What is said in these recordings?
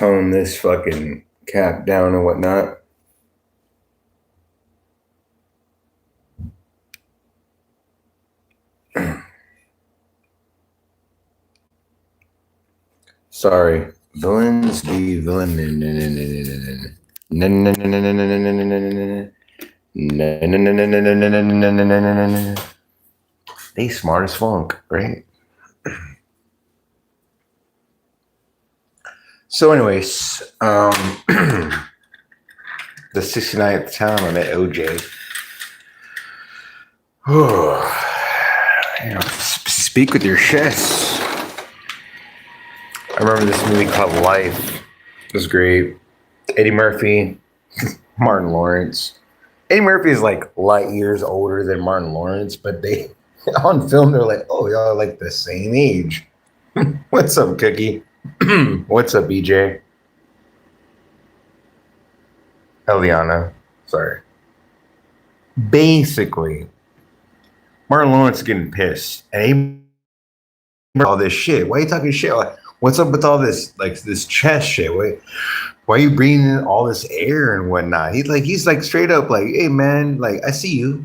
tone this fucking cap down and whatnot. Sorry. Villains be villain. They smart as funk, right? So anyways, the 69th time I met OJ. Speak with your chest. I remember this movie called Life. It was great. Eddie Murphy, Martin Lawrence. Eddie Murphy is like light years older than Martin Lawrence, but they on film they're like, oh, y'all are like the same age. What's up, Cookie? What's up, BJ? Eliana. Sorry. Basically, Martin Lawrence is getting pissed. And he all this shit. Why are you talking shit? Like, what's up with all this, like this chest shit? Why are you breathing in all this air and whatnot? He's like straight up like, hey man, like I see you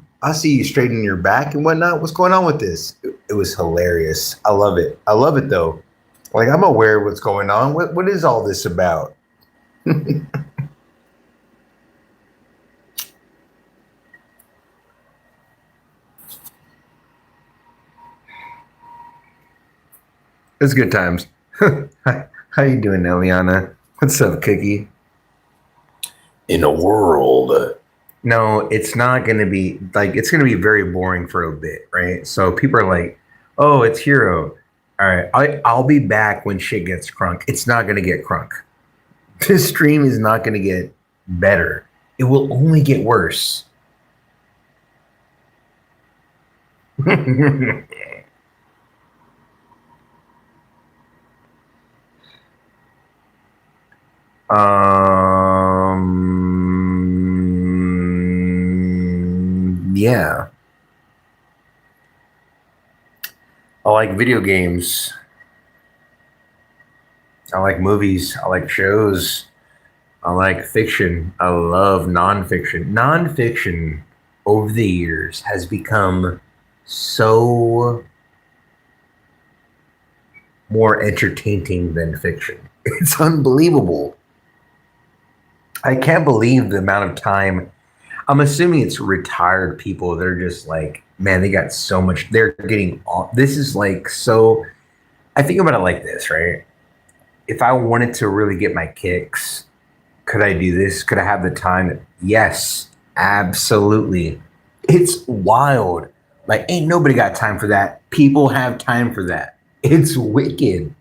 straightening your back and whatnot. What's going on with this? It was hilarious. I love it. I love it though. Like I'm aware of what's going on. What is all this about? It's good times. How you doing, Eliana? What's up, Cookie? In a world. No, it's not going to be like, it's going to be very boring for a bit, right? So people are like, oh, it's Hero. All right, I'll be back when shit gets crunk. It's not going to get crunk. This stream is not going to get better. It will only get worse. Yeah. I like video games. I like movies. I like shows. I like fiction. I love nonfiction. Nonfiction over the years has become so more entertaining than fiction. It's unbelievable. I can't believe the amount of time. I'm assuming it's retired people. They're just like, man, they got so much. They're getting all. This is like so. I think about it like this, right? If I wanted to really get my kicks, could I do this? Could I have the time? Yes, absolutely. It's wild. Like, ain't nobody got time for that. People have time for that. It's wicked.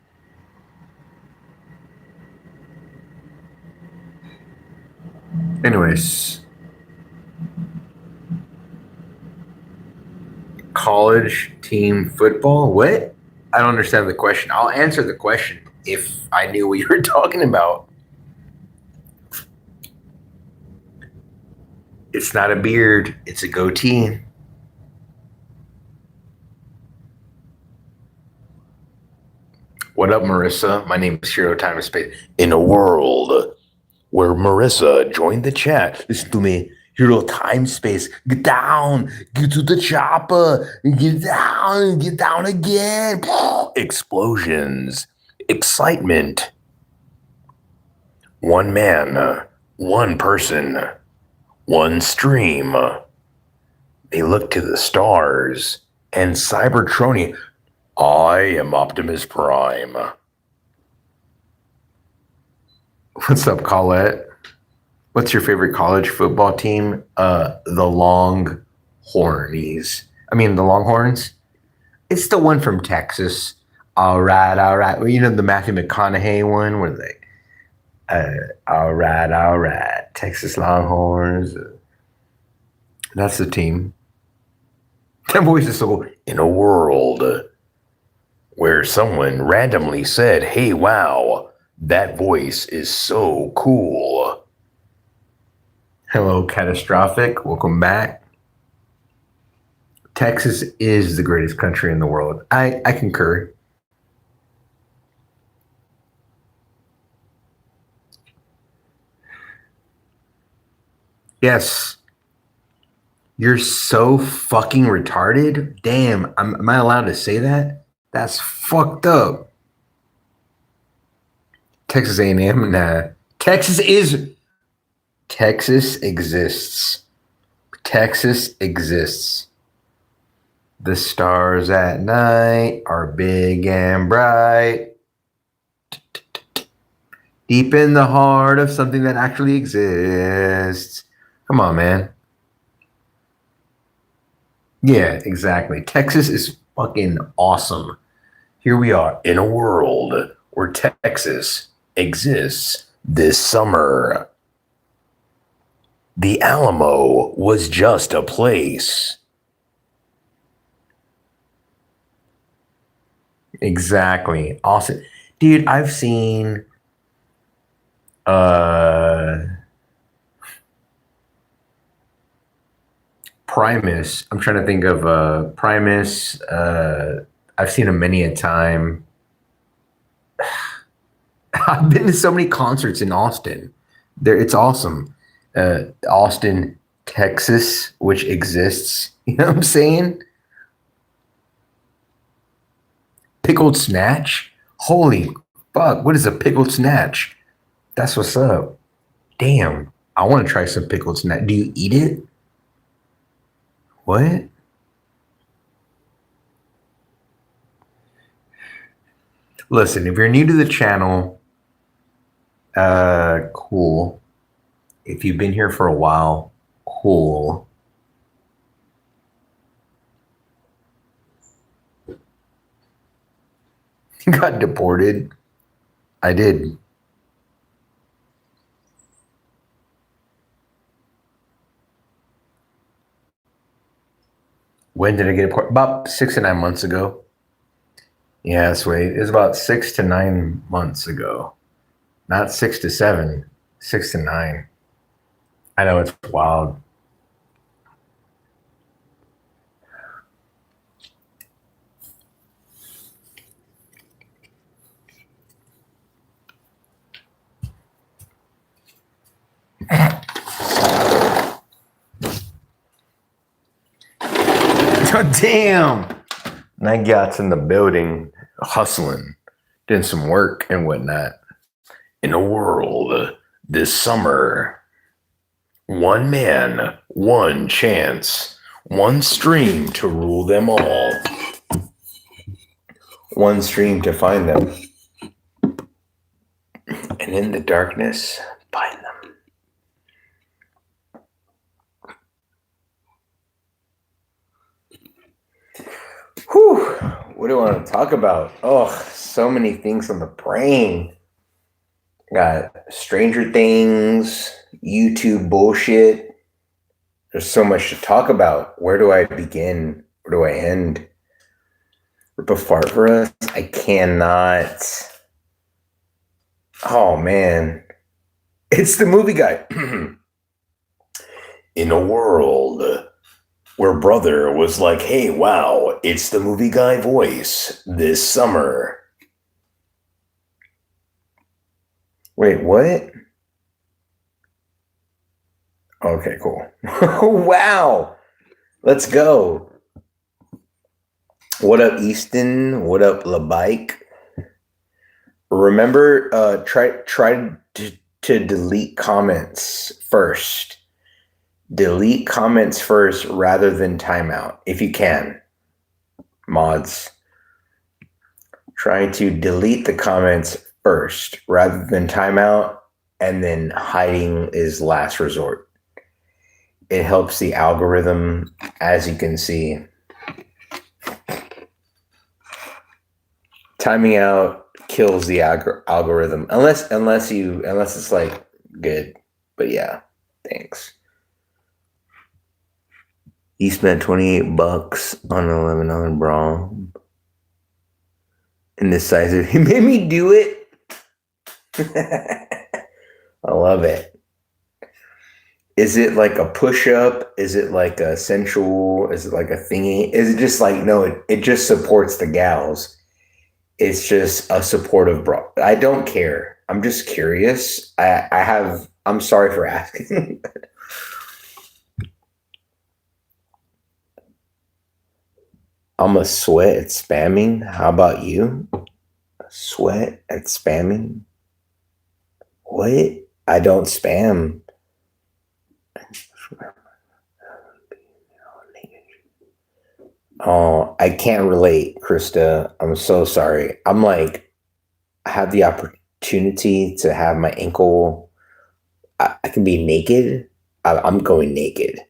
Anyways, college team football? What? I don't understand the question. I'll answer the question if I knew what you were talking about. It's not a beard, it's a goatee. What up, Marissa? My name is Hero Time and Space. In a world where Marissa joined the chat, listen to me. Hero Time Space, get down, get to the chopper, get down again. Explosions, excitement. One man, one person, one stream. They look to the stars and Cybertronian. I am Optimus Prime. What's up, Colette? What's your favorite college football team? The Longhornies. The Longhorns. It's the one from Texas. All right. Well, you know the Matthew McConaughey one where they, all right. Texas Longhorns. That's the team. That voice is so. In a world where someone randomly said, "Hey, wow, that voice is so cool." Hello, Catastrophic. Welcome back. Texas is the greatest country in the world. I concur. Yes. You're so fucking retarded. Damn, am I allowed to say that? That's fucked up. Texas A&M, nah. Texas exists. Texas exists. The stars at night are big and bright. Deep in the heart of something that actually exists. Come on, man. Yeah, exactly. Texas is fucking awesome. Here we are in a world where Texas exists this summer. The Alamo was just a place. Exactly. Awesome. Dude, I've seen uh Primus. I'm trying to think of Primus. I've seen him many a time. I've been to so many concerts in Austin. There, it's awesome. Austin, Texas, which exists. You know what I'm saying? Pickled snatch. Holy fuck! What is a pickled snatch? That's what's up. Damn, I want to try some pickled snatch. Do you eat it? What? Listen, if you're new to the channel, cool. If you've been here for a while, cool. Got deported. I did. When did I get deported? About 6 to 9 months ago. Yeah, that's right. It was about 6 to 9 months ago. Not 6 to 7, 6 to 9. I know it's wild. Oh, damn. Night Yacht's in the building, hustling, doing some work and whatnot. In a world this summer, one man, one chance, one stream to rule them all. One stream to find them. And in the darkness, find them. Whew. What do I want to talk about? Oh, so many things on the brain. Got Stranger Things, YouTube bullshit. There's so much to talk about. Where do I begin? Where do I end? Rip a fart for us? I cannot. Oh, man. It's the movie guy. In a world where brother was like, hey, wow, it's the movie guy voice this summer. Wait, what? Okay, cool. Wow. Let's go. What up, Easton? What up, LaBike? Remember, try to delete comments first. Delete comments first rather than timeout, if you can. Mods. Try to delete the comments first rather than timeout, and then hiding is last resort. It helps the algorithm, as you can see. Timing out kills the algorithm, unless it's like good. But yeah, thanks. He spent $28 on an $11 bra. And this size of he made me do it. I love it. Is it like a push-up? Is it like a sensual? Is it like a thingy? Is it just like, no, it just supports the gals. It's just a supportive bra. I don't care. I'm just curious. I'm sorry for asking. I'm a sweat at spamming. How about you? Sweat at spamming? What? I don't spam. Oh, I can't relate, Krista. I'm so sorry. I'm like, I have the opportunity to have my ankle. I can be naked. I'm going naked.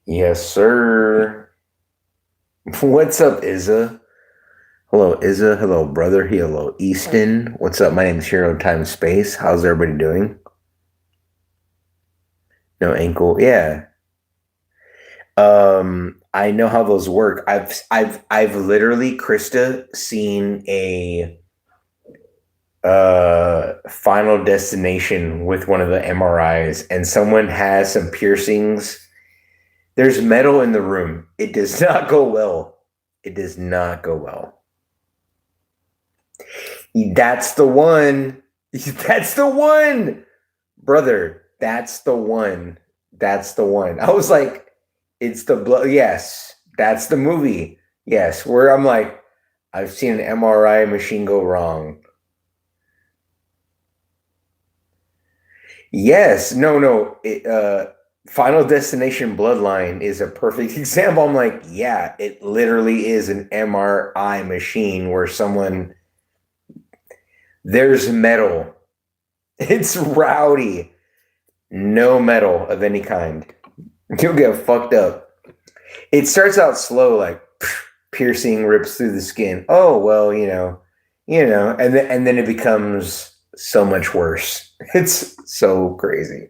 Yes, sir. What's up, Izza? Hello, Izza. Hello, brother. Hello, Easton. What's up? My name is Hero Time Space. How's everybody doing? No ankle. Yeah. I know how those work. I've literally, Krista, seen a Final Destination with one of the MRIs, and someone has some piercings. There's metal in the room. It does not go well. It does not go well. That's the one. That's the one, brother. That's the one. That's the one. I was like, it's the blood. Yes, that's the movie. Yes, where I'm like, I've seen an MRI machine go wrong. Yes, no. Final Destination Bloodline is a perfect example. I'm like, yeah, it literally is an MRI machine where someone, there's metal. It's rowdy. No metal of any kind. You'll get fucked up. It starts out slow, like piercing rips through the skin. Oh well, and then it becomes so much worse. It's so crazy.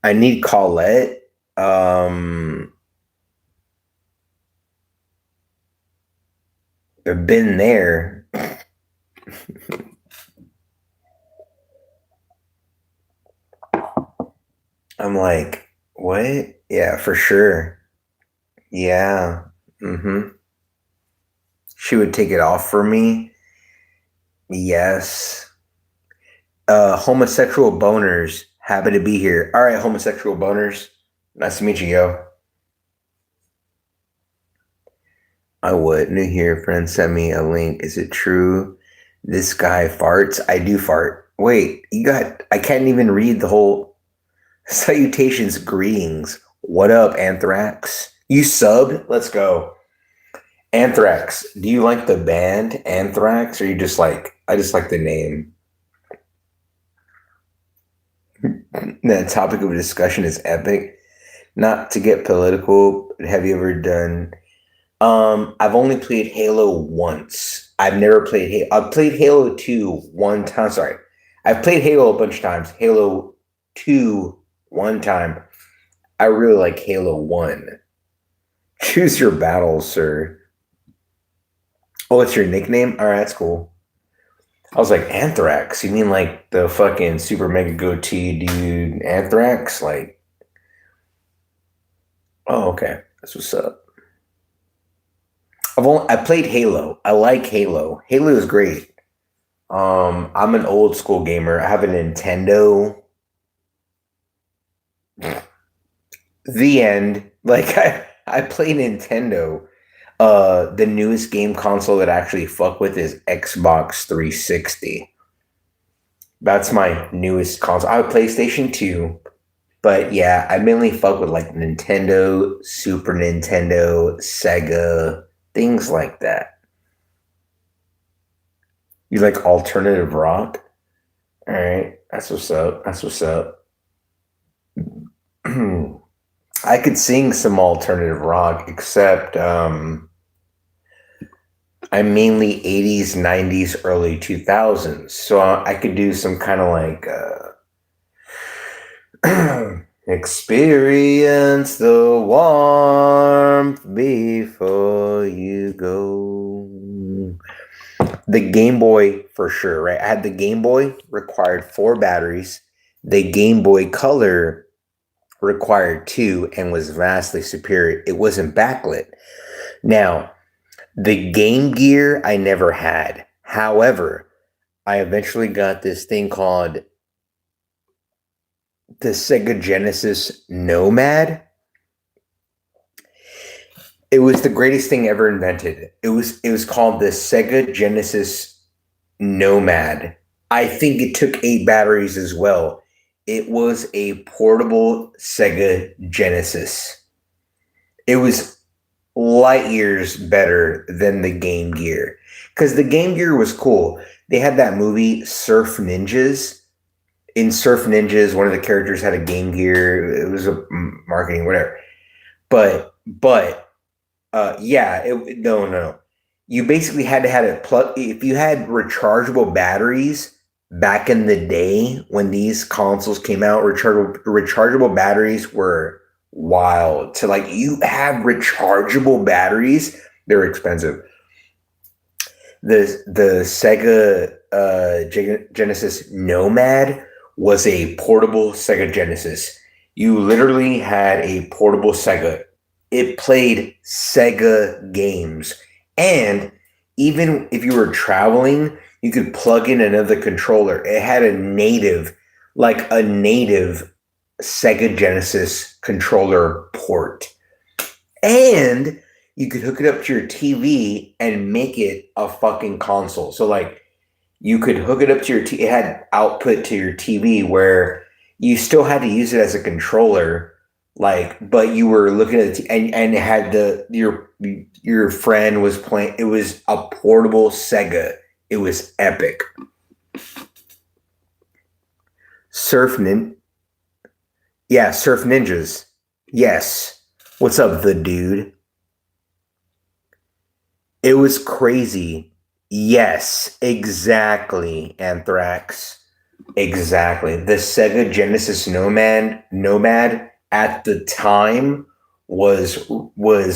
I need Colette. I've been there. I'm like, what? Yeah, for sure. Yeah. Mm-hmm. She would take it off for me. Yes. Homosexual boners happen to be here. All right, homosexual boners. Nice to meet you, yo. I would. New here, friend sent me a link. Is it true? This guy farts? I do fart. Wait, I can't even read the whole salutations, greetings. What up, Anthrax? You subbed? Let's go. Anthrax, do you like the band Anthrax, or you just like, I just like the name? The topic of discussion is epic. Not to get political, but have you ever done? I've only played Halo once. I've never played Halo. I've played Halo 2 one time. Sorry. I've played Halo a bunch of times. Halo 2 one time. I really like Halo 1. Choose your battles, sir. Oh, it's your nickname? All right, that's cool. I was like, Anthrax? You mean like the fucking super mega goatee dude Anthrax? Like, oh, okay. That's what's up. I played Halo. I like Halo. Halo is great. I'm an old school gamer. I have a Nintendo. The end. Like I play Nintendo. The newest game console that I actually fuck with is Xbox 360. That's my newest console. I have PlayStation 2, but yeah, I mainly fuck with like Nintendo, Super Nintendo, Sega, things like that. You like alternative rock? All right, that's what's up. That's what's up. I could sing some alternative rock, except I'm mainly 80s, 90s, early 2000s. So I could do some kind of like experience the warmth before you go. The Game Boy for sure, right? I had the Game Boy, required 4 batteries. The Game Boy Color required 2 and was vastly superior. It wasn't backlit. Now, the Game Gear I never had. However, I eventually got this thing called the Sega Genesis Nomad. It was the greatest thing ever invented. It was called the Sega Genesis Nomad. I think it took 8 batteries as well. It was a portable Sega Genesis. It was light years better than the Game Gear. Because the Game Gear was cool. They had that movie Surf Ninjas. In Surf Ninjas, one of the characters had a Game Gear. It was a marketing, whatever. But no. You basically had to have it plug. If you had rechargeable batteries back in the day when these consoles came out, rechargeable batteries were wild. To like, you have rechargeable batteries, they're expensive. The Sega Genesis Nomad was a portable Sega Genesis. You literally had a portable Sega. It played Sega games. And even if you were traveling, you could plug in another controller. It had a native Sega Genesis controller port. And you could hook it up to your TV and make it a fucking console. So like, you could hook it up to your TV. It had output to your TV where you still had to use it as a controller, like, but you were looking at it and it had your friend was playing. It was a portable Sega. It was epic. Surf Ninjas. Yes. What's up, the dude? It was crazy. Yes, exactly, Anthrax. Exactly. The Sega Genesis Nomad at the time was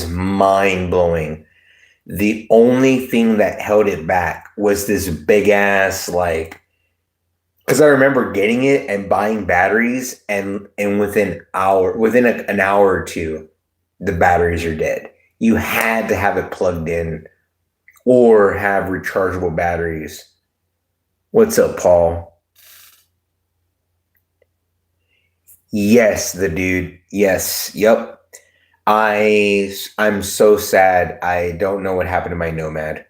mind-blowing. The only thing that held it back was this big ass, like, because I remember getting it and buying batteries, and within an hour or two, the batteries are dead. You had to have it plugged in or have rechargeable batteries. What's up, Paul? Yes, the dude. Yes. Yep. I'm so sad. I don't know what happened to my Nomad.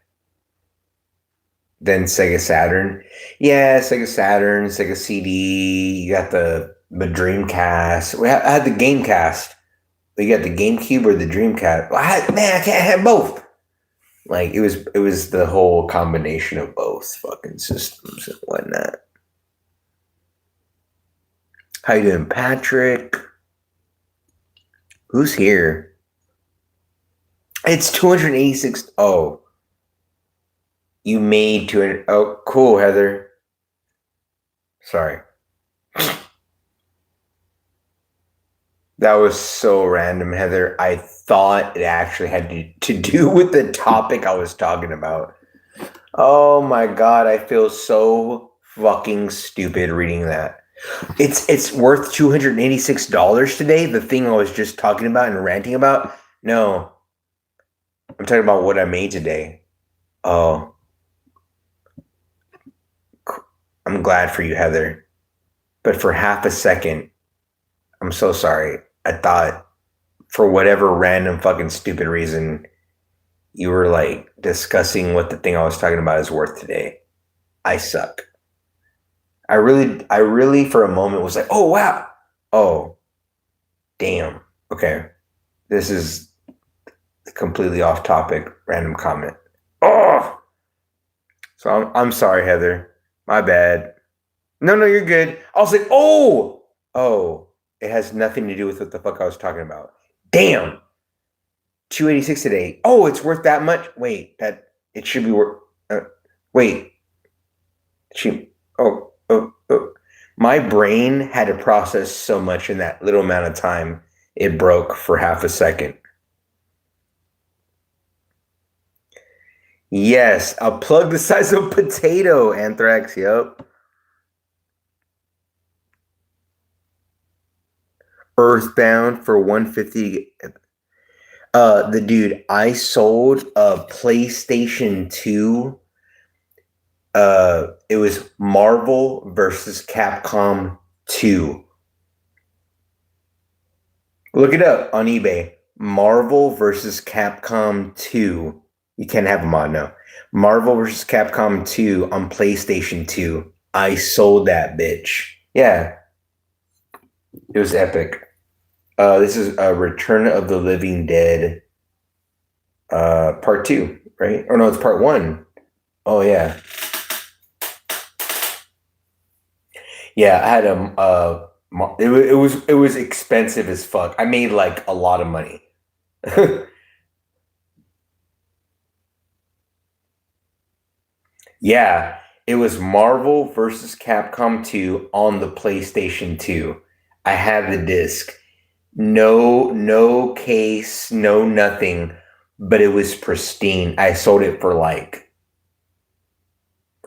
Then Sega Saturn. Yeah, Sega Saturn, Sega CD. You got the Dreamcast. I had the Gamecast. You got the GameCube or the Dreamcast. I can't have both. Like, it was the whole combination of both fucking systems and whatnot. How you doing, Patrick? Who's here? It's 286. Oh. You made 200. Oh, cool, Heather. Sorry. That was so random, Heather. I thought it actually had to do with the topic I was talking about. Oh my God, I feel so fucking stupid reading that. It's worth $286 today, the thing I was just talking about and ranting about? No. I'm talking about what I made today. Oh. I'm glad for you, Heather. But for half a second, I'm so sorry. I thought, for whatever random fucking stupid reason, you were like discussing what the thing I was talking about is worth today. I suck. I really for a moment was like, oh wow. Oh, damn. Okay. This is completely off topic, random comment. Oh, so I'm sorry, Heather. My bad. No, you're good. I was like, oh, it has nothing to do with what the fuck I was talking about. Damn. 286 today. Oh, it's worth that much? Wait, that it should be worth. Wait. Oh. My brain had to process so much in that little amount of time. It broke for half a second. Yes, a plug the size of a potato, Anthrax. Yep. Earthbound for 150. The dude, I sold a PlayStation 2. It was Marvel versus Capcom 2. Look it up on eBay. Marvel versus Capcom 2. You can't have them on now. Marvel versus Capcom 2 on PlayStation 2. I sold that bitch. Yeah, it was epic. This is Return of the Living Dead, part 2, right? Or no, it's part 1. Oh yeah, yeah. I had it was expensive as fuck. I made like a lot of money. Yeah, it was Marvel versus Capcom 2 on the PlayStation 2. I had the disc. No case, no nothing, but it was pristine. I sold it for like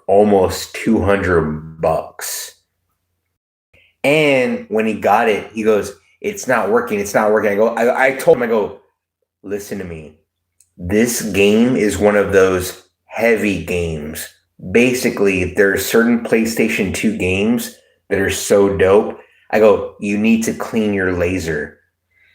almost $200. And when he got it, he goes, "It's not working. It's not working." I told him, I go, "Listen to me. This game is one of those heavy games. Basically, there are certain PlayStation 2 games that are so dope." I go, "You need to clean your laser."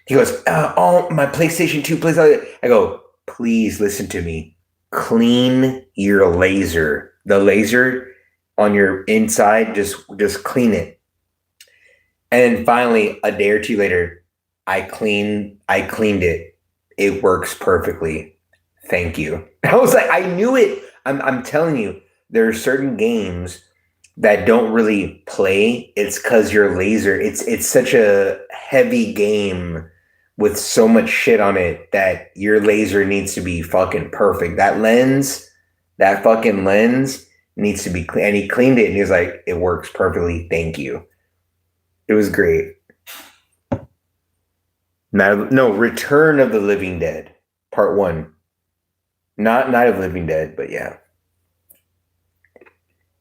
He goes, "Oh, my PlayStation 2 plays." I go, "Please listen to me. Clean your laser. The laser on your inside, just clean it." And then finally, a day or two later, I cleaned it. It works perfectly. Thank you. I was like, I knew it. I'm telling you, there are certain games that don't really play. It's because your laser, it's such a heavy game with so much shit on it that your laser needs to be fucking perfect. That fucking lens needs to be clean. And he cleaned it and he was like, "It works perfectly. Thank you." It was great. No, Return of the Living Dead, part 1. Not Night of the Living Dead, but yeah.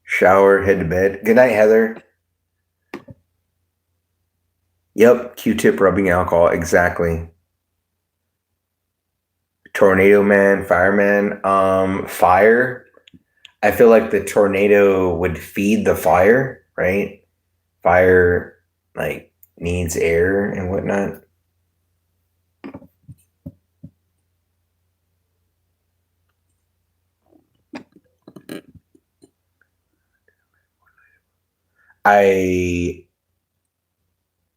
Shower, head to bed. Good night, Heather. Yep, Q-tip rubbing alcohol. Exactly. Tornado man, fireman. Fire. I feel like the tornado would feed the fire, right? Fire like needs air and whatnot. I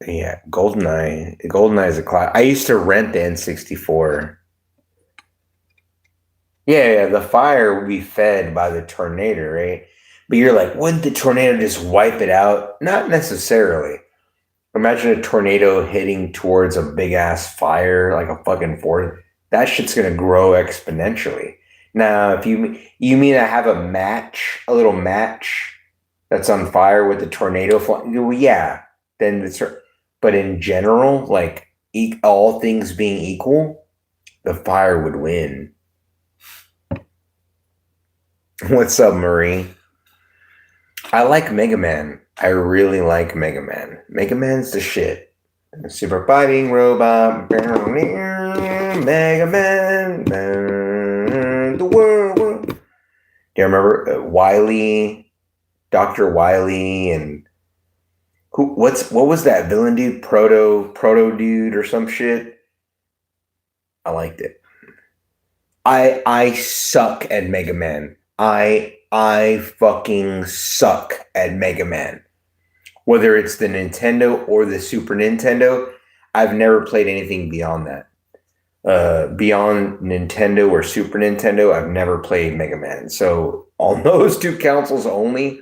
Yeah, GoldenEye. GoldenEye is a class. I used to rent the N64. Yeah, the fire would be fed by the tornado, right? But you're like, wouldn't the tornado just wipe it out? Not necessarily. Imagine a tornado hitting towards a big ass fire, like a fucking forest. That shit's gonna grow exponentially. Now, if you mean I have a little match that's on fire with the tornado flying, well, yeah, then but in general, like all things being equal, the fire would win. What's up, Marie? I like Mega Man. I really like Mega Man. Mega Man's the shit. Super fighting robot. Mega Man. The world. Do you remember Wily, Dr. Wily, and what was that villain dude? Proto dude or some shit? I liked it. I suck at Mega Man. I fucking suck at Mega Man. Whether it's the Nintendo or the Super Nintendo, I've never played anything beyond that. Beyond Nintendo or Super Nintendo, I've never played Mega Man. So on those two consoles only,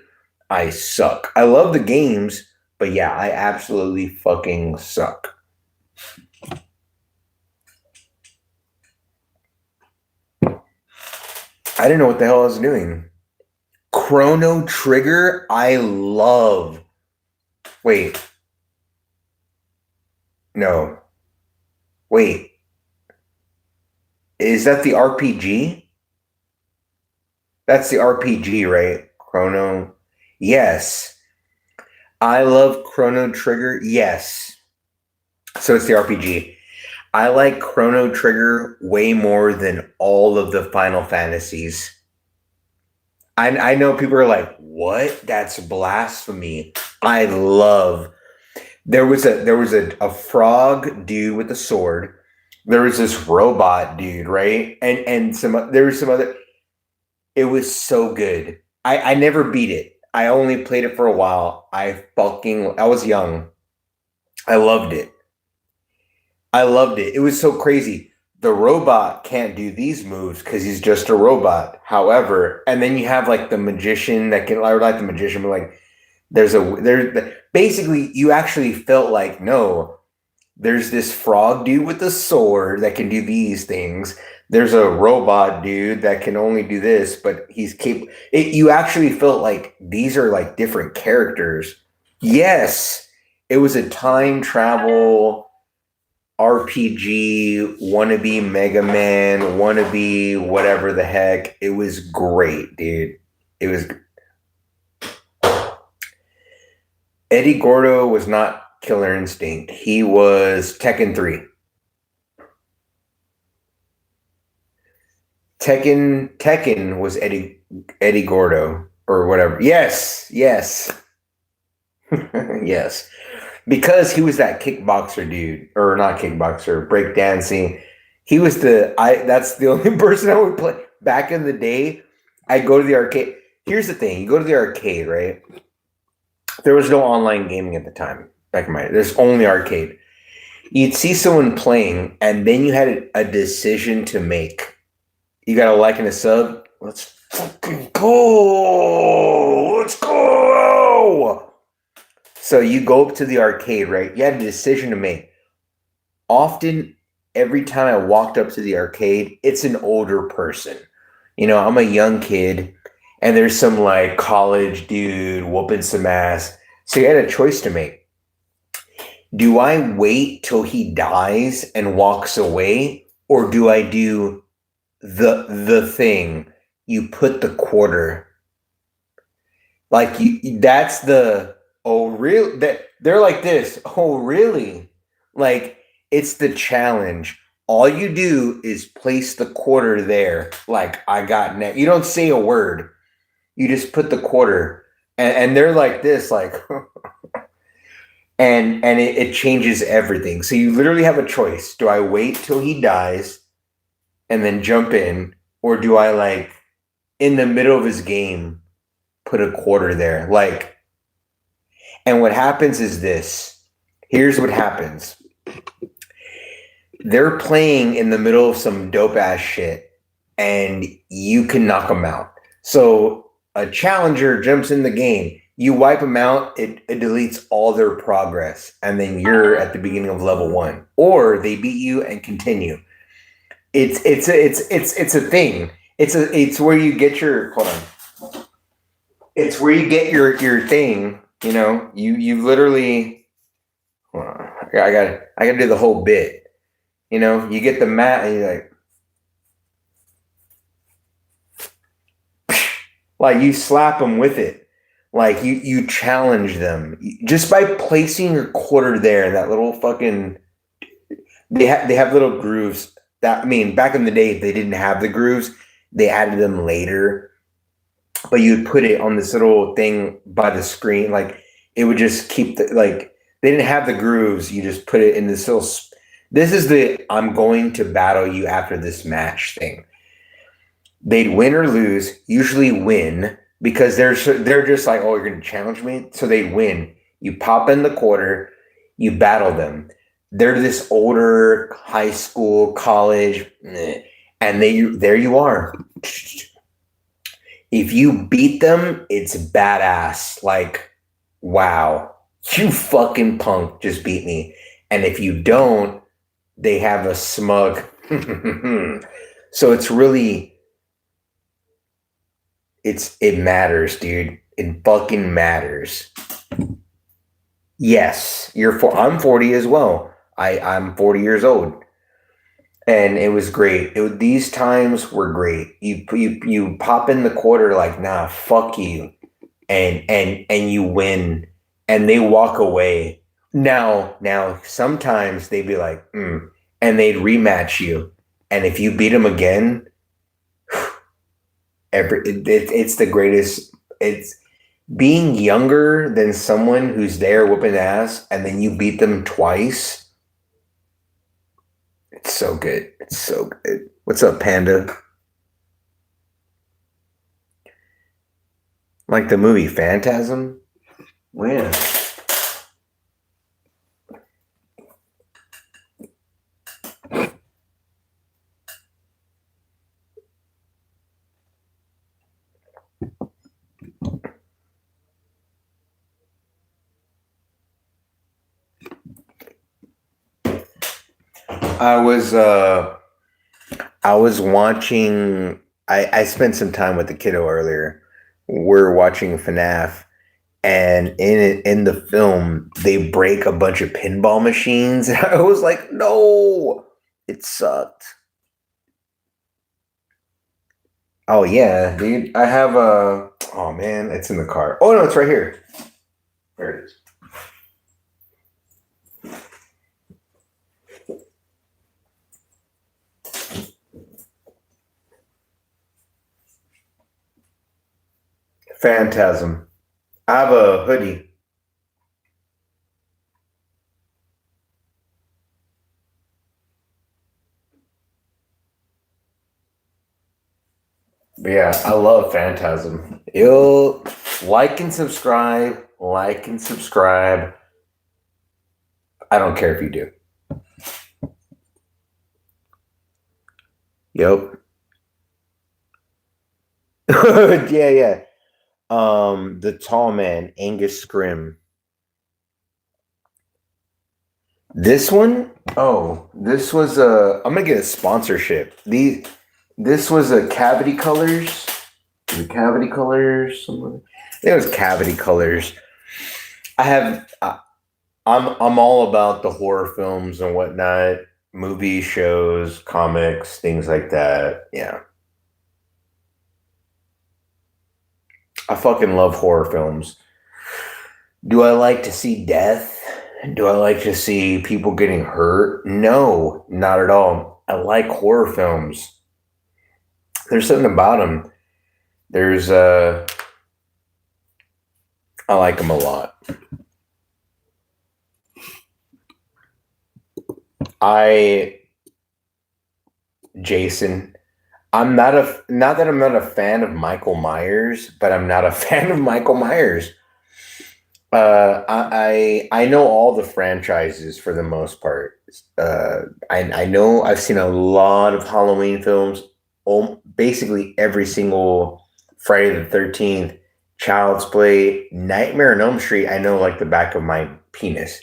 I suck. I love the games, but yeah, I absolutely fucking suck. I didn't know what the hell I was doing. Chrono Trigger, I love. Wait. No. Wait. Is that the RPG? That's the RPG, right? Chrono. Yes. I love Chrono Trigger. Yes. So it's the RPG. I like Chrono Trigger way more than all of the Final Fantasies. I know people are like, "What? That's blasphemy." I love. There was a frog dude with a sword. There was this robot dude, right? And there was some other. It was so good. I never beat it. I only played it for a while. I was young. I loved it. I loved it. It was so crazy. The robot can't do these moves because he's just a robot. However, and then you have like the magician that can, or like the magician, but like basically you actually felt like no, there's this frog dude with a sword that can do these things. There's a robot dude that can only do this, but he's capable. You actually felt like these are like different characters. Yes, it was a time travel RPG, wannabe Mega Man, wannabe whatever the heck. It was great, dude. It was. Eddie Gordo was not Killer Instinct. He was Tekken 3. Tekken was Eddie Gordo or whatever. Yes, yes. Yes. Because he was that kickboxer dude, or not kickboxer, breakdancing. He was that's the only person I would play. Back in the day, I go to the arcade. Here's the thing, you go to the arcade, right? There was no online gaming at the time. Back in there's only arcade. You'd see someone playing, and then you had a decision to make. You got a like and a sub. Let's fucking go. Let's go. So you go up to the arcade, right? You had a decision to make. Often, every time I walked up to the arcade, it's an older person. You know, I'm a young kid, and there's some like college dude whooping some ass. So you had a choice to make. Do I wait till he dies and walks away, or do I do the thing? You put the quarter. Like that's the real that they're like this. Oh really? Like it's the challenge. All you do is place the quarter there. Like I got net. You don't say a word. You just put the quarter, and they're like this, like. And it changes everything. So you literally have a choice. Do I wait till he dies and then jump in? Or do I like in the middle of his game put a quarter there? Like, and what happens is this. Here's what happens. They're playing in the middle of some dope ass shit and you can knock them out. So a challenger jumps in the game. You wipe them out, it deletes all their progress, and then you're at the beginning of level 1, or they beat you and continue. It's a thing. It's where you get your hold on. It's where you get your thing. You know, you literally. I gotta do the whole bit. You know, you get the mat and you're like you slap them with it. Like you challenge them just by placing your quarter there. That little fucking they have little grooves. That I mean, back in the day, they didn't have the grooves. They added them later, but you'd put it on this little thing by the screen. Like it would just keep like they didn't have the grooves. You just put it in this little. This is the I'm going to battle you after this match thing. They'd win or lose. Usually win. Because they're just like, oh, you're going to challenge me? So they win. You pop in the quarter, you battle them. They're this older high school, college, and there you are. If you beat them, it's badass. Like, wow, you fucking punk just beat me. And if you don't, they have a smug. So it's really... It matters, dude. It fucking matters. Yes, I'm 40 as well. I'm 40 years old, and it was great. These times were great. You pop in the quarter like nah, fuck you, and you win, and they walk away. Now, sometimes they'd be like, and they'd rematch you, and if you beat them again, it's the greatest. It's being younger than someone who's there whooping ass, and then you beat them twice. It's so good. It's so good. What's up, Panda? Like the movie Phantasm? When? I was uh I was watching I spent some time with the kiddo earlier. We're watching FNAF, and in the film they break a bunch of pinball machines. I was like, no, it sucked. Oh yeah, dude. I have a oh man, it's in the car. Oh no, it's right here. There it is. Phantasm. I have a hoodie. But yeah, I love Phantasm. You'll like and subscribe. Like and subscribe. I don't care if you do. Yep. Yeah, yeah. The tall man, Angus Scrim. This one? Oh, this was a. I'm gonna get a sponsorship. This was a Cavity Colors. The Cavity Colors. It was Cavity Colors. I have. I'm all about the horror films and whatnot, movies, shows, comics, things like that. Yeah, I fucking love horror films. Do I like to see death? Do I like to see people getting hurt? No, not at all. I like horror films. There's something about them. There's I like them a lot. I Jason. Not that I'm not a fan of Michael Myers, but I'm not a fan of Michael Myers. I know all the franchises for the most part. I know I've seen a lot of Halloween films. Basically every single Friday the 13th, Child's Play, Nightmare on Elm Street. I know like the back of my penis.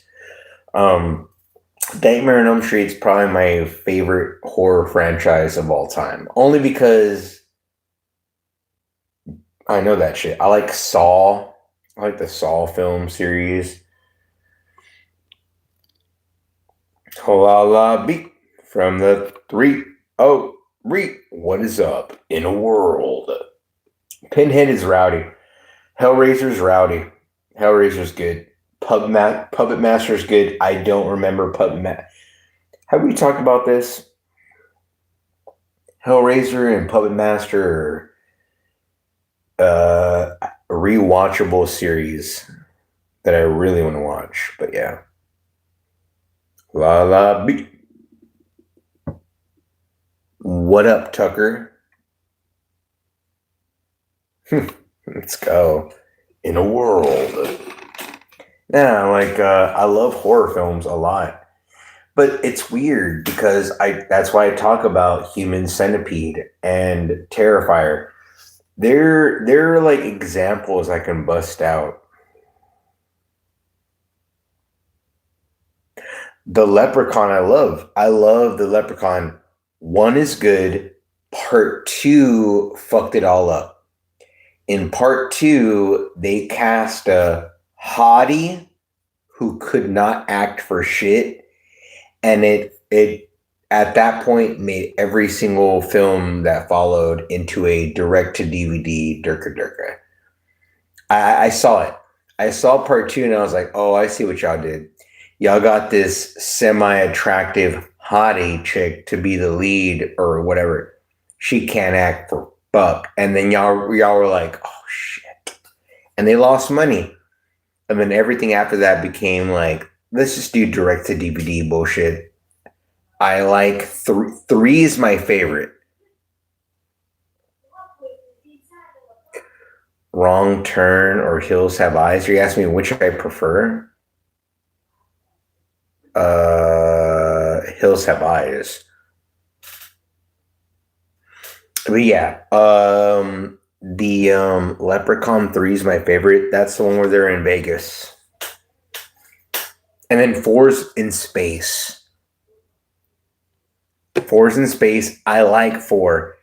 Um, Nightmare on Elm Street is probably my favorite horror franchise of all time. Only because I know that shit. I like Saw. I like the Saw film series. Hola la beat from the 303. What is up in a world? Pinhead is rowdy. Hellraiser's rowdy. Hellraiser's good. Puppet Master's good. I don't remember Puppet Master. Have we talked about this? Hellraiser and Puppet Master are rewatchable series that I really want to watch. But yeah. La la beat. What up, Tucker? Let's go. In a world. Yeah, like I love horror films a lot. But it's weird because I that's why I talk about Human Centipede and Terrifier. They're like examples I can bust out. The Leprechaun I love. I love the Leprechaun. One is good. Part two fucked it all up. In part two, they cast a hottie who could not act for shit, and it at that point made every single film that followed into a direct to DVD Durka Durka. I saw it. I saw part two, and I was like, oh, I see what y'all did. y'all got this semi-attractive hottie chick to be the lead or whatever. She can't act for fuck. And then y'all were like, oh shit. And they lost money. And then everything after that became like, let's just do direct to DVD bullshit. I like three is my favorite. Wrong Turn or Hills Have Eyes. Are you asking me which I prefer? Hills Have Eyes. But yeah, the Leprechaun 3 is my favorite. That's the one where they're in Vegas. And then four's in space. Four's in space. I like four.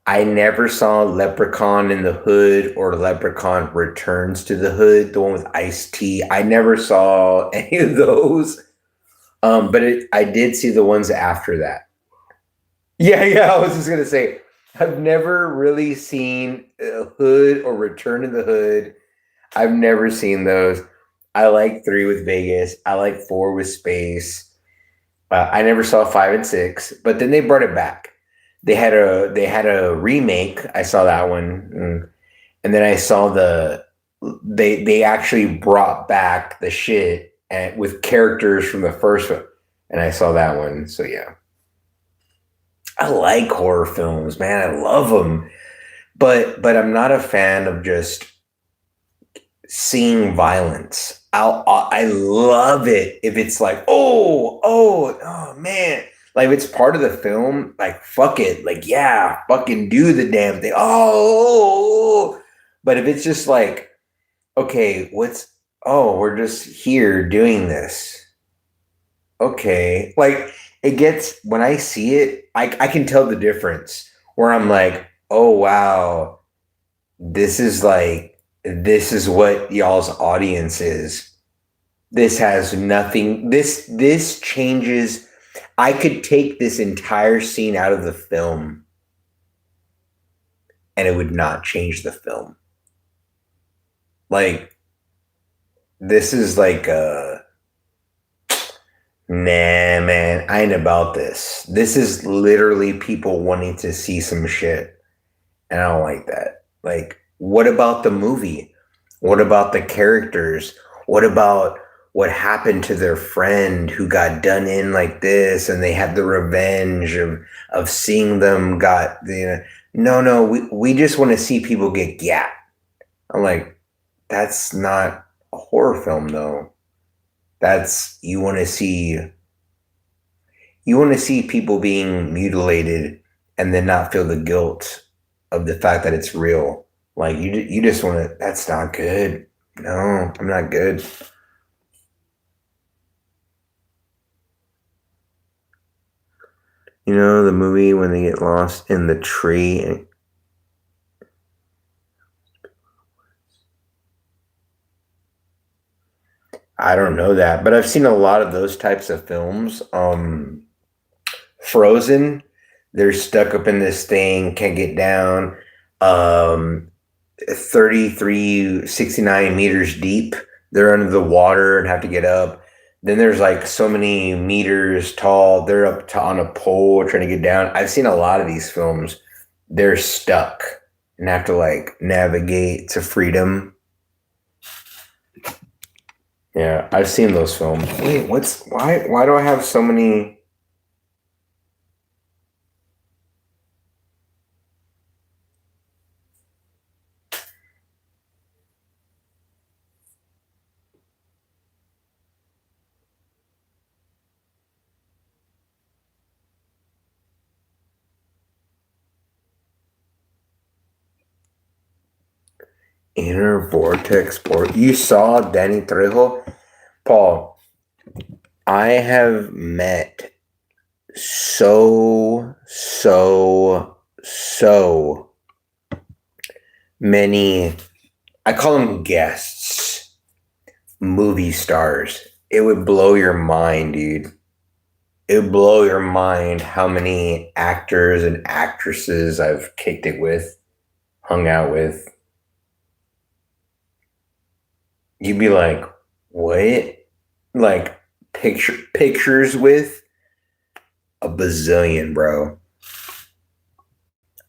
I never saw Leprechaun in the Hood or Leprechaun Returns to the Hood, the one with Ice-T. I never saw any of those. I did see the ones after that. Yeah, I was just gonna say, I've never really seen Hood or Return to the Hood. I've never seen those. I like 3 with Vegas. I like 4 with space. I never saw 5 and 6, but then they brought it back. They had a remake. I saw that one, and then I saw they actually brought back the shit with characters from the first one, and I saw that one. So yeah, I like horror films, man. I love them, but I'm not a fan of just seeing violence. I love it if it's like, oh man, like if it's part of the film, like fuck it, like yeah, fucking do the damn thing. But if it's just like, okay, we're just here doing this. Okay, like it gets when I see it, I can tell the difference where I'm like, oh wow, this is like this is what y'all's audience is. This has nothing. This changes. I could take this entire scene out of the film and it would not change the film. Like this is like nah man, I ain't about this. This is literally people wanting to see some shit. And I don't like that. Like, what about the movie? What about the characters? What about what happened to their friend who got done in like this and they had the revenge of seeing them got no, we just want to see people get gapped. I'm like, that's not a horror film though. That's you want to see people being mutilated and then not feel the guilt of the fact that it's real. Like you just want to. That's not good. No, I'm not good. You know the movie when they get lost in the tree. I don't know that, but I've seen a lot of those types of films. Frozen, they're stuck up in this thing, can't get down. Um, 3369 meters deep. They're under the water and have to get up. Then there's like so many meters tall. They're up on a pole trying to get down. I've seen a lot of these films. They're stuck and have to like navigate to freedom. Yeah, I've seen those films. Wait, why do I have so many? Inner Vortex Port. You saw Danny Trejo? Paul, I have met so many, I call them guests, movie stars. It would blow your mind, dude. It would blow your mind how many actors and actresses I've kicked it with, hung out with. You'd be like, what? Like pictures with a bazillion, bro.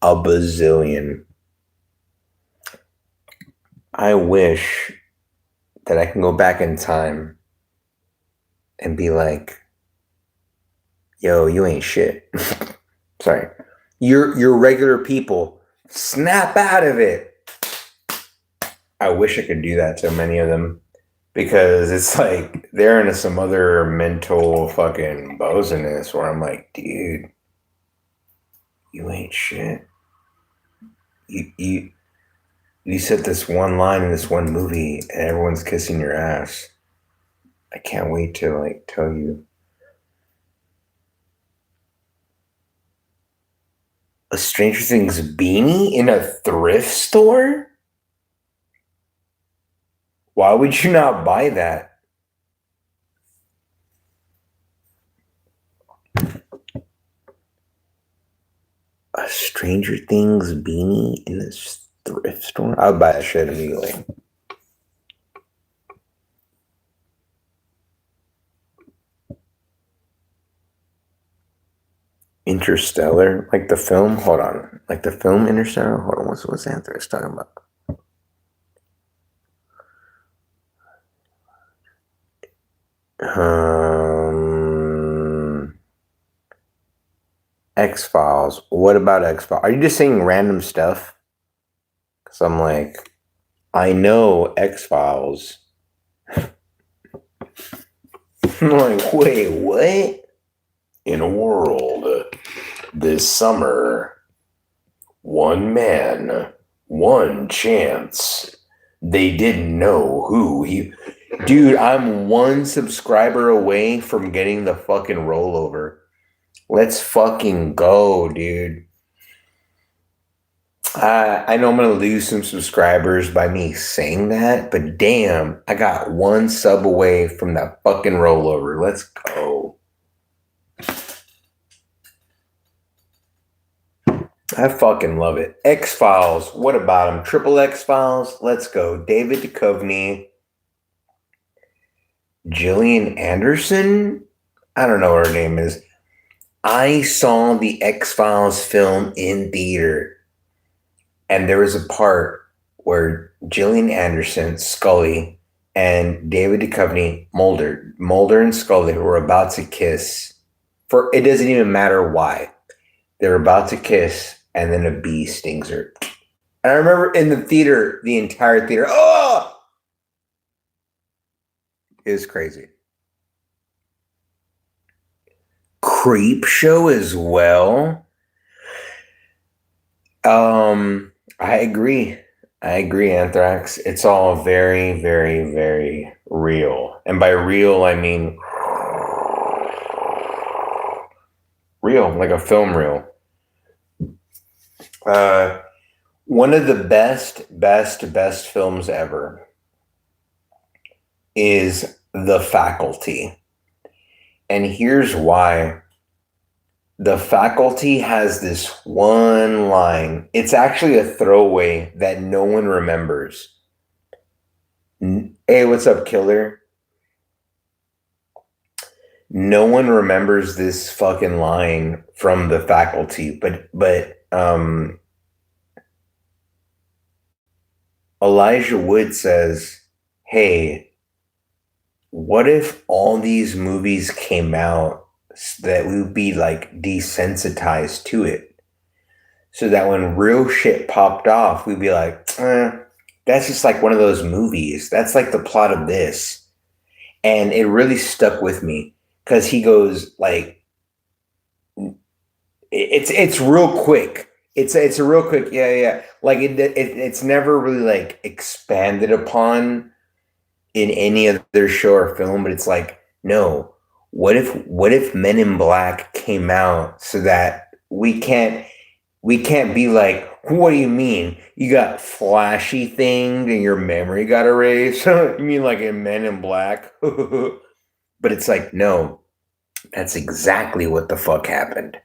A bazillion. I wish that I can go back in time and be like, yo, you ain't shit. Sorry. You're regular people. Snap out of it. I wish I could do that to many of them. Because it's like they're into some other mental fucking bosiness where I'm like, dude, you ain't shit. You said this one line in this one movie and everyone's kissing your ass. I can't wait to like tell you. A Stranger Things beanie in a thrift store? Why would you not buy that? A Stranger Things beanie in a thrift store? I would buy that shit immediately. Interstellar, like the film. Hold on, like the film Interstellar. Hold on, what's Anthrax talking about? X-Files. What about X-Files? Are you just saying random stuff? Because I'm like, I know X-Files. I'm like, wait, what? In a world this summer, one man, one chance. They didn't know who he... Dude, I'm one subscriber away from getting the fucking rollover. Let's fucking go, dude. I know I'm going to lose some subscribers by me saying that, but damn, I got one sub away from that fucking rollover. Let's go. I fucking love it. X-Files. What about them? Triple X-Files. Let's go. David Duchovny. Gillian Anderson? I don't know what her name is. I saw the X-Files film in theater. And there was a part where Gillian Anderson, Scully, and David Duchovny, Mulder and Scully were about to kiss. It doesn't even matter why. They're about to kiss, and then a bee stings her. And I remember in the theater, the entire theater, oh! It was crazy. Creep Show as well. I agree, Anthrax. It's all very, very, very real. And by real, I mean real, like a film reel. One of the best films ever is The Faculty. And here's why. The Faculty has this one line. It's actually a throwaway that no one remembers. Hey, what's up, killer? No one remembers this fucking line from The Faculty, but Elijah Wood says, hey, what if all these movies came out so that we would be like desensitized to it? So that when real shit popped off, we'd be like, that's just like one of those movies. That's like the plot of this. And it really stuck with me because he goes like, it's real quick. It's a real quick, yeah. Like it's never really like expanded upon in any other show or film, but it's like, no, what if Men in Black came out so that we can't be like, what do you mean? You got flashy things and your memory got erased? You mean like in Men in Black? But it's like, no, that's exactly what the fuck happened.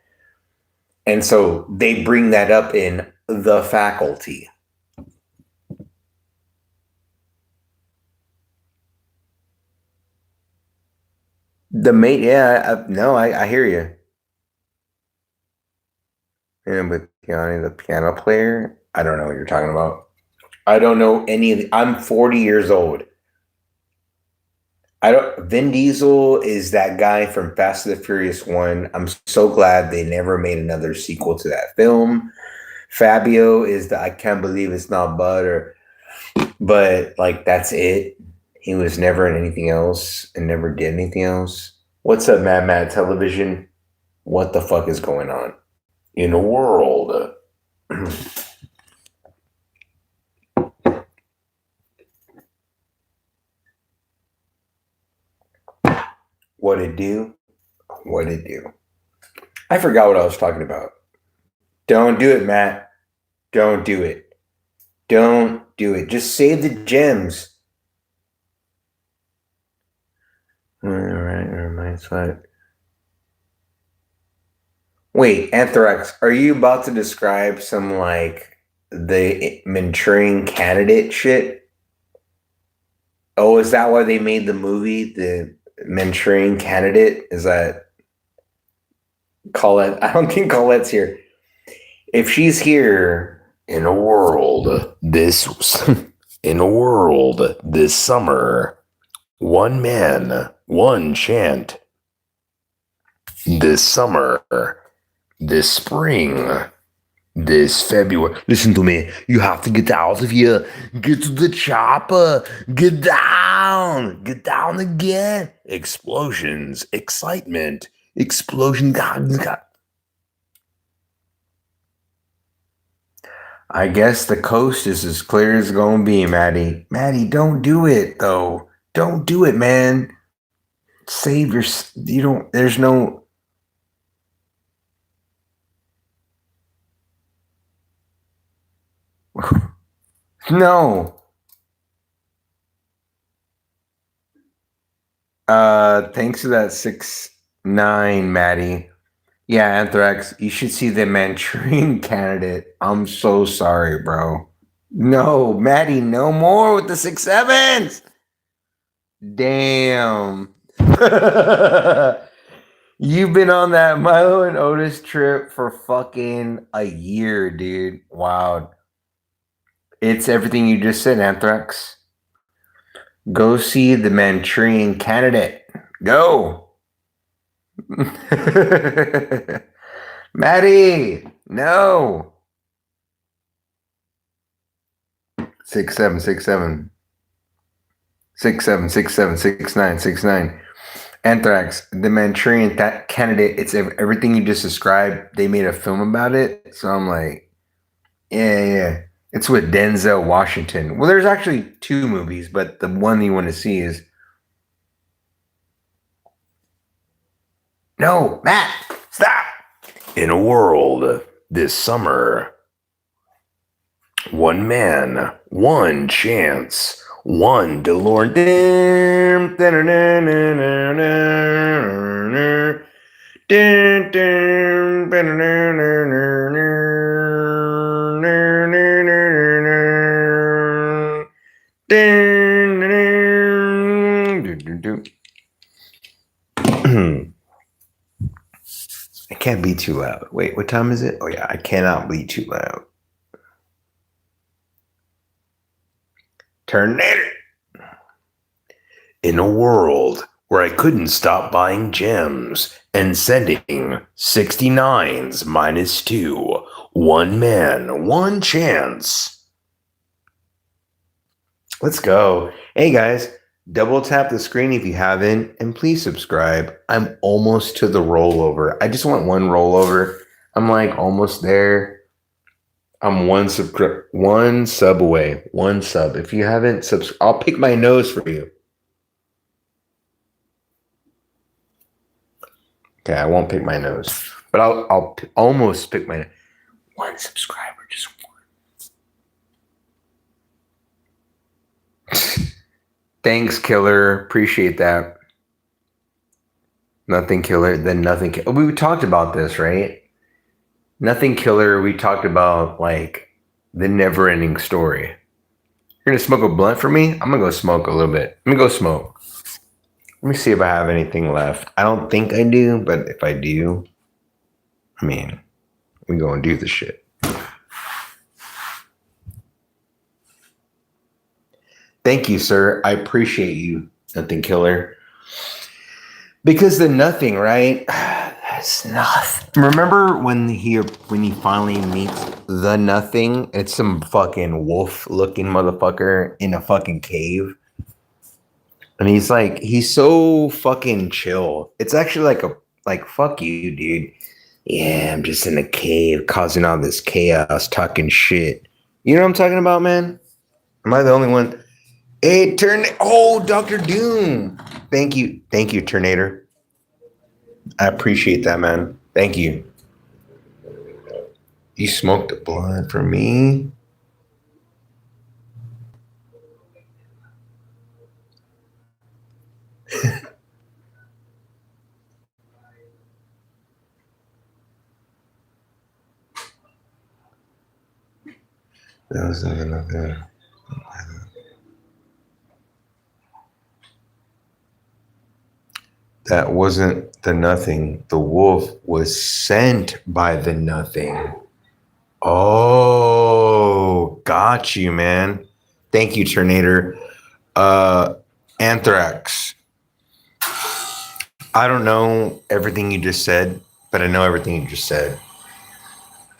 And so they bring that up in The Faculty. The mate, yeah, no, I hear you. And with Keanu, the piano player, I don't know what you're talking about. I don't know any of the, I'm 40 years old. I don't. Vin Diesel is that guy from Fast and the Furious One. I'm so glad they never made another sequel to that film. Fabio is the I can't believe it's not butter, but like that's it. He was never in anything else and never did anything else. What's up, Mad Mad Television? What the fuck is going on in the world? What it do? What it do? I forgot what I was talking about. Don't do it, Matt. Don't do it. Don't do it. Just save the gems. All right, never mind. It's fine. Wait, Anthrax, are you about to describe some like the Manchurian Candidate shit? Oh, is that why they made the movie, The Manchurian Candidate? Is that Colette? I don't think Colette's here. If she's here in a world this in a world this summer, one man, one chant. This summer, this spring, this February. Listen to me. You have to get out of here. Get to the chopper. Get down. Get down again. Explosions. Excitement. Explosion. God. I guess the coast is as clear as gonna be, Maddie. Maddie, don't do it though. Don't do it, man. Save your. You don't. There's no. No. Thanks to that 6'9", Maddie. Yeah, Anthrax, you should see the Manchurian Candidate. I'm so sorry, bro. No, Maddie, no more with the 6'7s. Damn. You've been on that Milo and Otis trip for fucking a year, dude. Wow. It's everything you just said, Anthrax. Go see the Manchurian Candidate. Go. Maddie, no. 6'7", 6'7". 6'7", 6'7", 6'9", 6'9". Anthrax, the Manchurian Candidate. It's everything you just described. They made a film about it. So I'm like, yeah. It's with Denzel Washington. Well, there's actually two movies, but the one you want to see is. No, Matt, stop. In a world this summer, one man, one chance, one DeLorean. I can't be too loud. Wait, what time is it? Oh yeah, I cannot be too loud. Tornado. In a world where I couldn't stop buying gems and sending 69s -2, one man, one chance. Let's go. Hey guys, double tap the screen if you haven't, and please subscribe. I'm almost to the rollover. I just want one rollover. I'm like almost there. I'm one sub away. One sub. If you haven't I'll pick my nose for you. Okay, I won't pick my nose, but I'll almost pick my one subscriber, just one. Thanks, Killer. Appreciate that. Nothing Killer, then Nothing. We talked about this, right? Nothing Killer. We talked about like the never-ending story. You're gonna smoke a blunt for me? I'm gonna go smoke a little bit. Let me go smoke. Let me see if I have anything left. I don't think I do, but if I do, I mean, we gonna do the shit. Thank you, sir. I appreciate you, Nothing Killer. Because the nothing, right? That's nothing. Remember when he finally meets the nothing? It's some fucking wolf-looking motherfucker in a fucking cave. And he's so fucking chill. It's actually like, fuck you, dude. Yeah, I'm just in a cave causing all this chaos, talking shit. You know what I'm talking about, man? Am I the only one? Hey, Dr. Doom. Thank you, Turnator. I appreciate that, man. Thank you. You smoked the blunt for me? That was another. That wasn't the nothing. The wolf was sent by the nothing. Oh, got you, man. Thank you, Terminator. Anthrax. I don't know everything you just said, but I know everything you just said.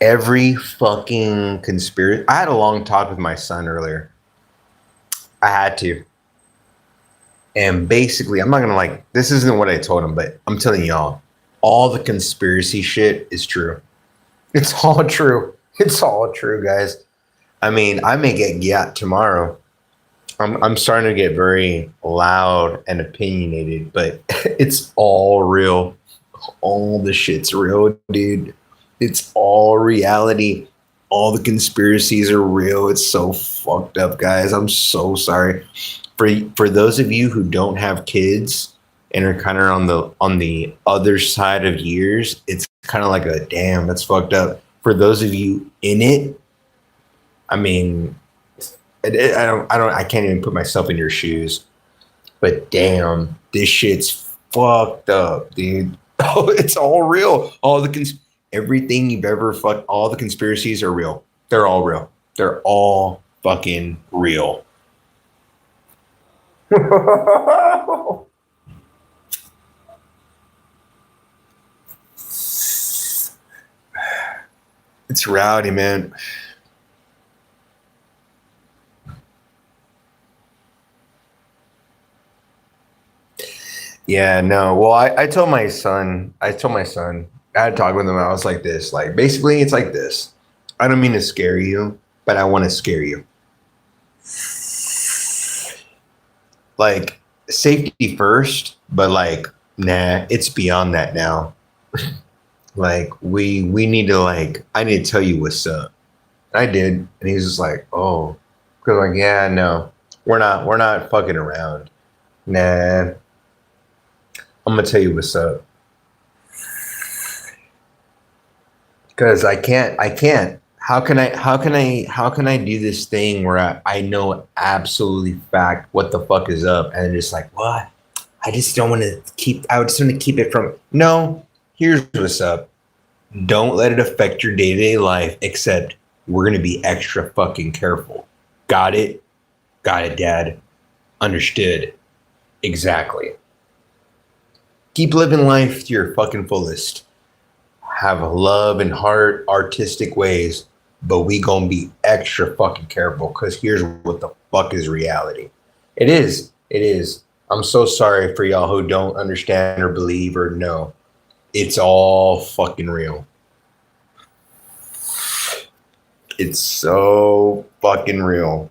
Every fucking conspiracy. I had a long talk with my son earlier. I had to. And basically, I'm not gonna this isn't what I told him, but I'm telling y'all, all the conspiracy shit is true. It's all true. It's all true, guys. I mean, I may get gat tomorrow. I'm starting to get very loud and opinionated, but it's all real. All the shit's real, dude. It's all reality. All the conspiracies are real. It's so fucked up, guys. I'm so sorry. For those of you who don't have kids and are kind of on the other side of years, it's kind of like a damn, that's fucked up. For those of you in it, I mean, I can't even put myself in your shoes. But damn, this shit's fucked up, dude. Oh, it's all real. Everything you've ever all the conspiracies are real. They're all real. They're all fucking real. It's rowdy, man. Yeah, no. Well, I told my son, I had to talk with him. I was like this, basically it's like this. I don't mean to scare you, but I want to scare you. Like safety first, but nah, it's beyond that now. We need to I need to tell you what's up. I did, and he was just like, oh, because yeah, no, we're not fucking around. Nah, I'm gonna tell you what's up. Because I can't. How can I do this thing where I know absolutely fact what the fuck is up, and just what? I just don't want to keep. I just want to keep it from. No, here's what's up. Don't let it affect your day-to-day life. Except we're gonna be extra fucking careful. Got it, Dad. Understood. Exactly. Keep living life to your fucking fullest. Have love and heart, artistic ways, but we gonna be extra fucking careful because here's what the fuck is reality. It is. I'm so sorry for y'all who don't understand or believe or know. It's all fucking real. It's so fucking real.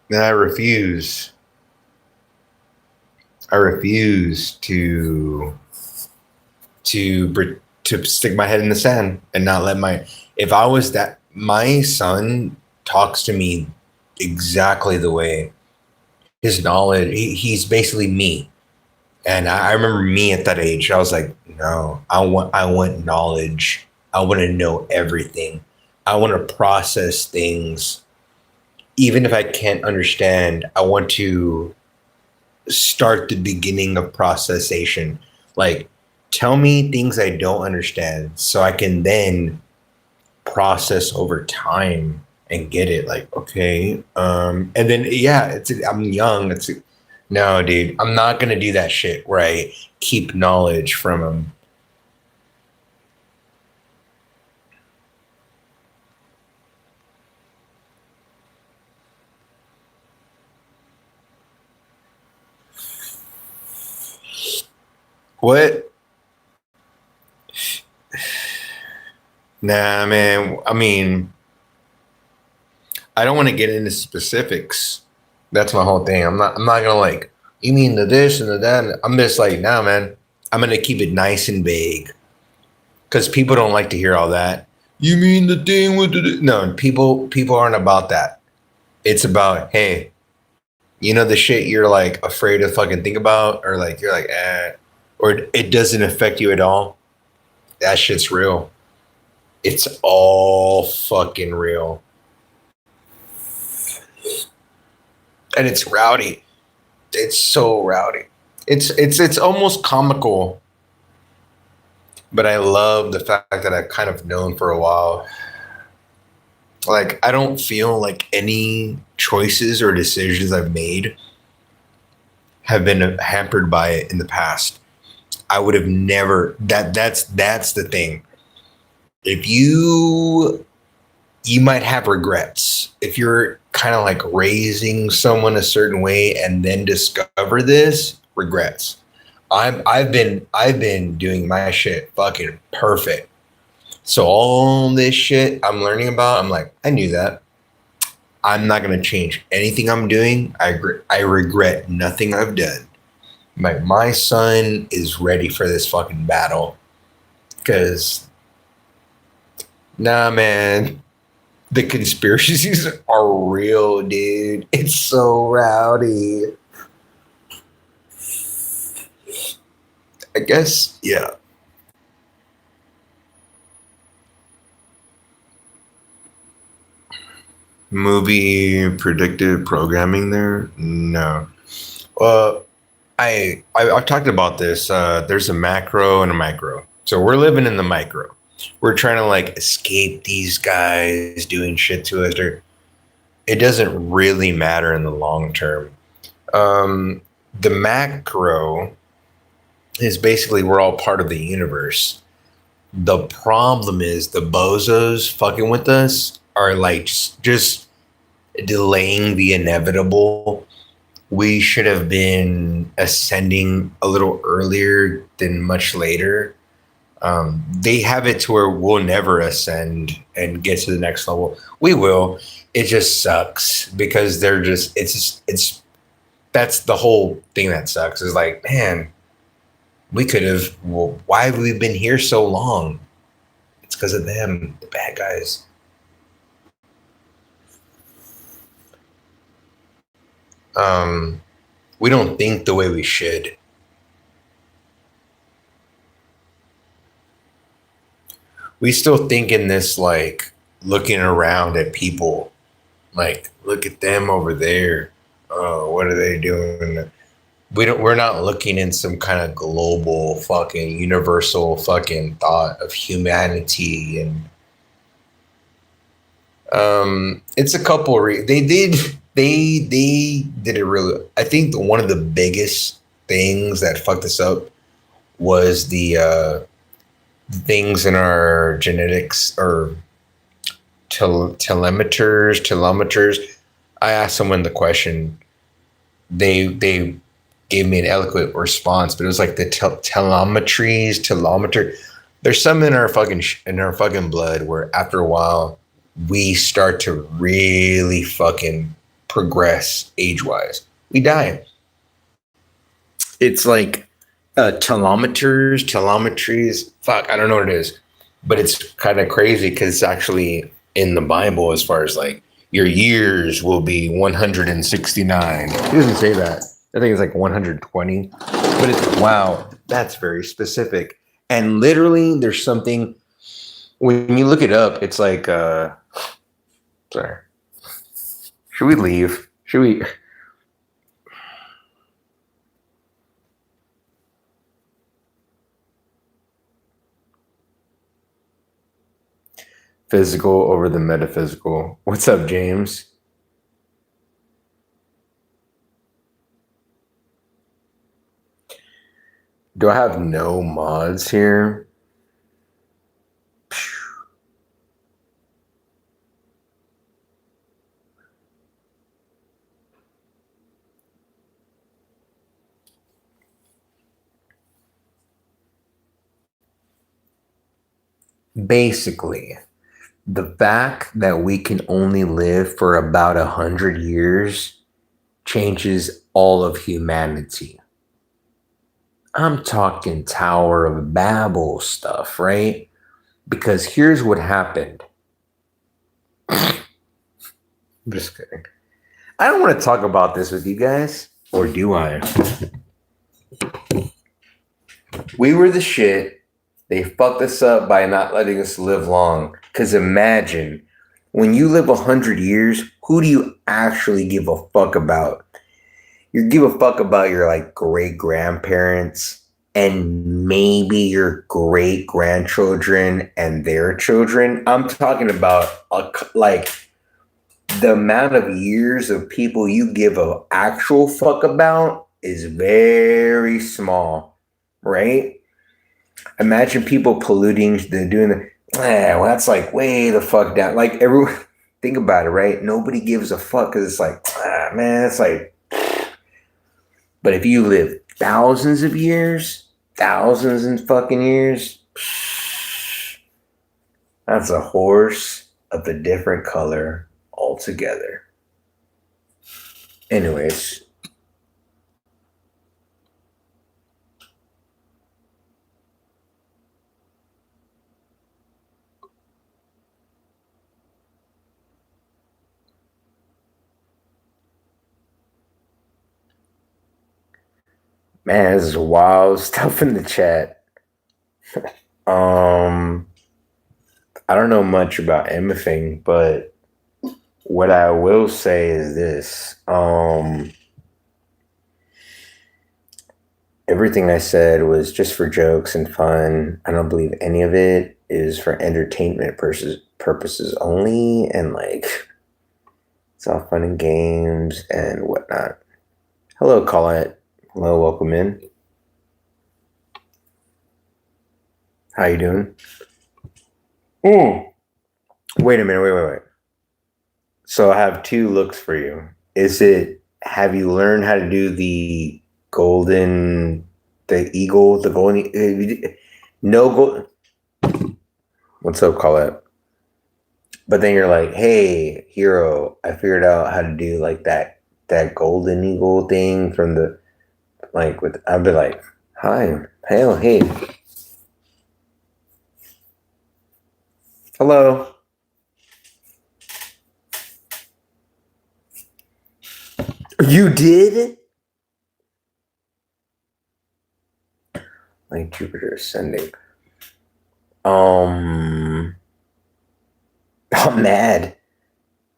And I refuse to stick my head in the sand and not let my son talks to me exactly the way his knowledge, he's basically me. And I remember me at that age, I was like, no, I want knowledge. I want to know everything. I want to process things. Even if I can't understand, I want to start the beginning of processation. Like, tell me things I don't understand so I can then process over time and get it. Like, okay. And then, yeah, I'm young. No, dude, I'm not going to do that shit where I keep knowledge from them. What? Nah, man. I mean, I don't want to get into specifics. That's my whole thing. I'm not gonna like, you mean the this and the that. I'm just like, nah, man. I'm gonna keep it nice and vague. Because people don't like to hear all that. You mean the thing with the no, people aren't about that. It's about, hey, you know the shit you're like afraid to fucking think about, or like you're like, or it doesn't affect you at all. That shit's real. It's all fucking real. And it's rowdy. It's so rowdy. It's almost comical, but I love the fact that I've kind of known for a while. Like I don't feel like any choices or decisions I've made have been hampered by it in the past. I would have never that's the thing. If you might have regrets if you're kind of like raising someone a certain way and then discover this regrets. I've been doing my shit fucking perfect. So all this shit I'm learning about, I'm like, I knew that. I'm not gonna change anything I'm doing. I regret nothing I've done. My son is ready for this fucking battle. Cause nah, man, the conspiracies are real, dude. It's so rowdy. I guess, yeah. Movie predictive programming there? No. Well, I've talked about this. There's a macro and a micro. So we're living in the micro. We're trying to like escape these guys doing shit to us. It doesn't really matter in the long term. Um, the macro is basically we're all part of the universe. The problem is the bozos fucking with us are like just delaying the inevitable. We should have been ascending a little earlier than much later. They have it to where we'll never ascend and get to the next level. We will. It just sucks because they're just, it's, that's the whole thing that sucks is like, man, we could have, well, why have we been here so long? It's because of them, the bad guys. Um, we don't think the way we should. We still think in this like looking around at people, like look at them over there. Oh, what are they doing? We're not looking in some kind of global fucking universal fucking thought of humanity and it's a couple they did it really. I think one of the biggest things that fucked us up was the things in our genetics or telemeters. I asked someone the question. They gave me an eloquent response, but it was like the telometer. There's some in our fucking blood where after a while we start to really fucking progress age wise. We die. It's like telemetries. Fuck, I don't know what it is, but it's kind of crazy because it's actually in the Bible as far as like your years will be 169. It doesn't say that. I think it's like 120, but it's wow, that's very specific. And literally, there's something when you look it up, it's like, sorry, should we leave? Should we? Physical over the metaphysical. What's up, James? Do I have no mods here? Basically, the fact that we can only live for about 100 years changes all of humanity. I'm talking Tower of Babel stuff, right? Because here's what happened. I'm just kidding. I don't want to talk about this with you guys, or do I? We were the shit. They fucked us up by not letting us live long. Because imagine, when you live 100 years, who do you actually give a fuck about? You give a fuck about your like great grandparents and maybe your great grandchildren and their children. I'm talking about like the amount of years of people you give a actual fuck about is very small, right? Imagine people polluting, they're doing the, well, that's like way the fuck down. Like everyone, think about it, right? Nobody gives a fuck because it's like, man, it's like, but if you live thousands of years, thousands and fucking years, that's a horse of a different color altogether. Anyways. Man, this is wild stuff in the chat. I don't know much about anything, but what I will say is this. Everything I said was just for jokes and fun. I don't believe any of it is for entertainment purposes only, and like it's all fun and games and whatnot. Hello, Colette. Hello, welcome in. How you doing? Wait a minute, wait. So I have two looks for you. Have you learned how to do the golden no gold? What's up, Colette? But then you're like, hey, hero, I figured out how to do like that golden eagle thing from the, like, with, I'd be like, hi, hell, hey. Hello. You did? Like Jupiter ascending. I'm mad.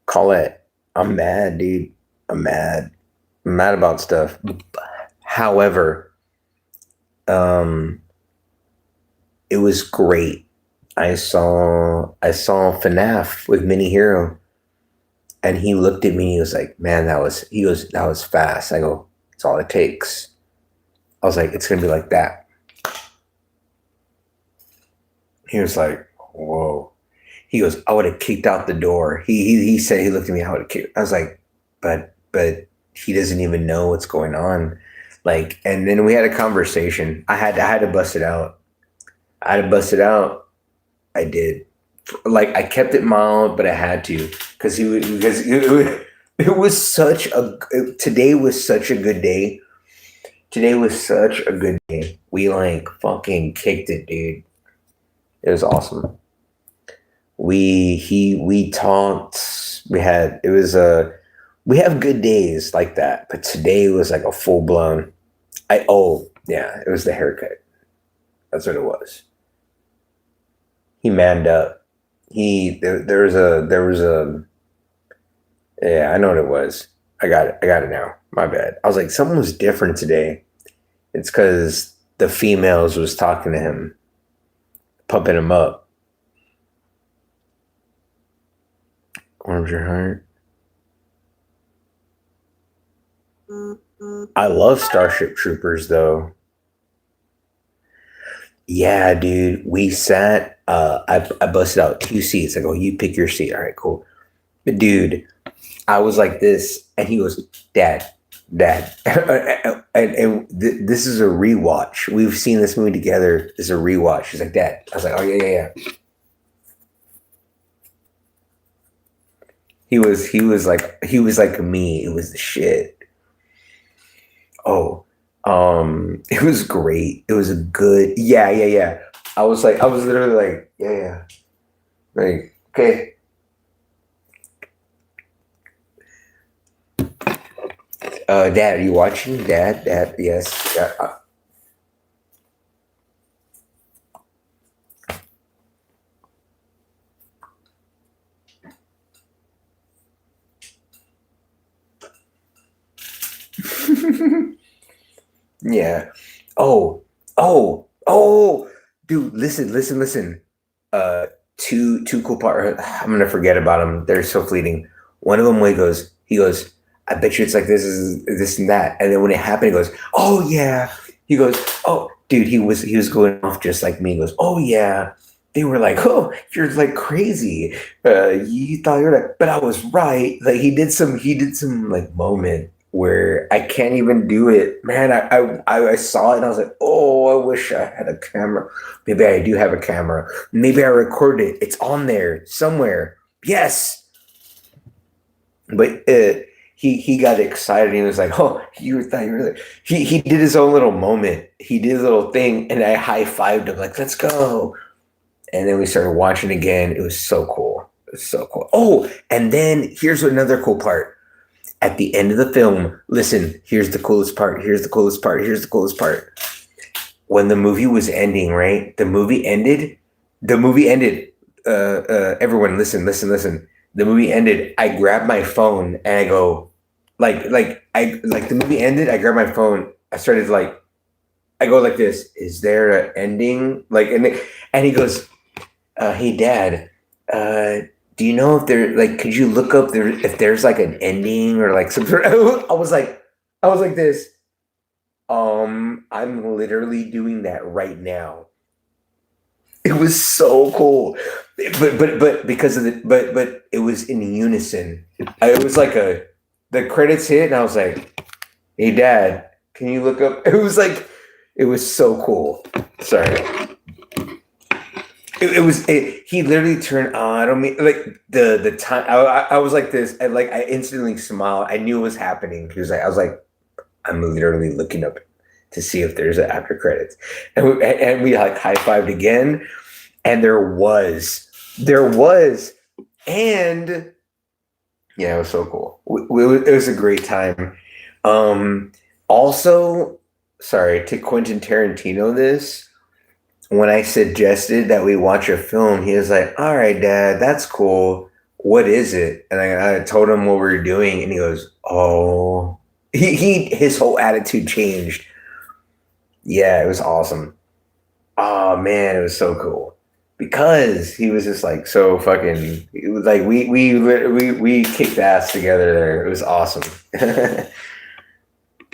Colette, I'm mad, dude. I'm mad. I'm mad about stuff. However, it was great. I saw FNAF with Mini Hero, and he looked at me and he was like, man, that was fast. I go, it's all it takes. I was like, it's gonna be like that. He was like, whoa. He goes, I would have kicked out the door. He said, he looked at me, I would have kicked. I was like, but he doesn't even know what's going on. Like, and then we had a conversation. I had to bust it out. I did. Like, I kept it mild, but I had to because it was such a, today was such a good day. Today was such a good day. We like fucking kicked it, dude. It was awesome. We talked. We have good days like that, but today was like a full blown. It was the haircut. That's what it was. He manned up. There was a yeah, I know what it was. I got it now. My bad. I was like, someone was different today. It's because the females was talking to him, pumping him up. Warms your heart. I love Starship Troopers though. Yeah, dude. We sat. I busted out two seats. I go, you pick your seat. All right, cool. But dude, I was like this, and he goes, Dad, Dad, this is a rewatch. We've seen this movie together. This is a rewatch. He's like, Dad. I was like, oh yeah, yeah, yeah. He was like me. It was the shit. Oh, it was great. It was a good, yeah, yeah, yeah. I was literally like, yeah, yeah, like, okay. Dad, are you watching? Dad, yes. Yeah. Yeah. Oh, oh, dude, listen. Two cool part. I'm gonna forget about them. They're so fleeting. One of them, when he goes, I bet you it's like this and that. And then when it happened, he goes, oh yeah. He goes, oh, dude, he was going off just like me. He goes, oh yeah. They were like, oh, you're like crazy. You thought you were like, but I was right. Like he did some like moment where I can't even do it. Man, I saw it and I was like, oh, I wish I had a camera. Maybe I do have a camera. Maybe I recorded it. It's on there somewhere. Yes. But he got excited. He was like, "Oh, you thought you were there." He did his own little moment. He did his little thing, and I high fived him like, "Let's go!" And then we started watching again. It was so cool. It was so cool. Oh, and then here's another cool part. At the end of the film, listen. Here's the coolest part. Here's the coolest part. Here's the coolest part. When the movie was ending, right? The movie ended. The movie ended. Everyone, listen. The movie ended. I grabbed my phone and I go, like the movie ended. I grabbed my phone. I started like, I go like this. Is there an ending? Like, and he goes, "Hey, Dad, do you know if there like? Could you look up there if there's like an ending or like some sort?" I was like this. I'm literally doing that right now. It was so cool, but because of but it was in unison. It was like the credits hit, and I was like, "Hey, Dad, can you look up?" It was so cool. Sorry, he literally turned on. I don't mean like the time. I was like this, and like I instantly smiled. I knew it was happening. He was like, I was like, I'm literally looking up to see if there's an after credits, and we like high fived again, and there was, and yeah, it was so cool. It was a great time. Also, sorry to Quentin Tarantino. This when I suggested that we watch a film, he was like, "All right, Dad, that's cool. What is it?" And I told him what we were doing, and he goes, "Oh." His whole attitude changed. Yeah, it was awesome. Oh man, it was so cool because he was just like so fucking. It was like we kicked ass together there. It was awesome.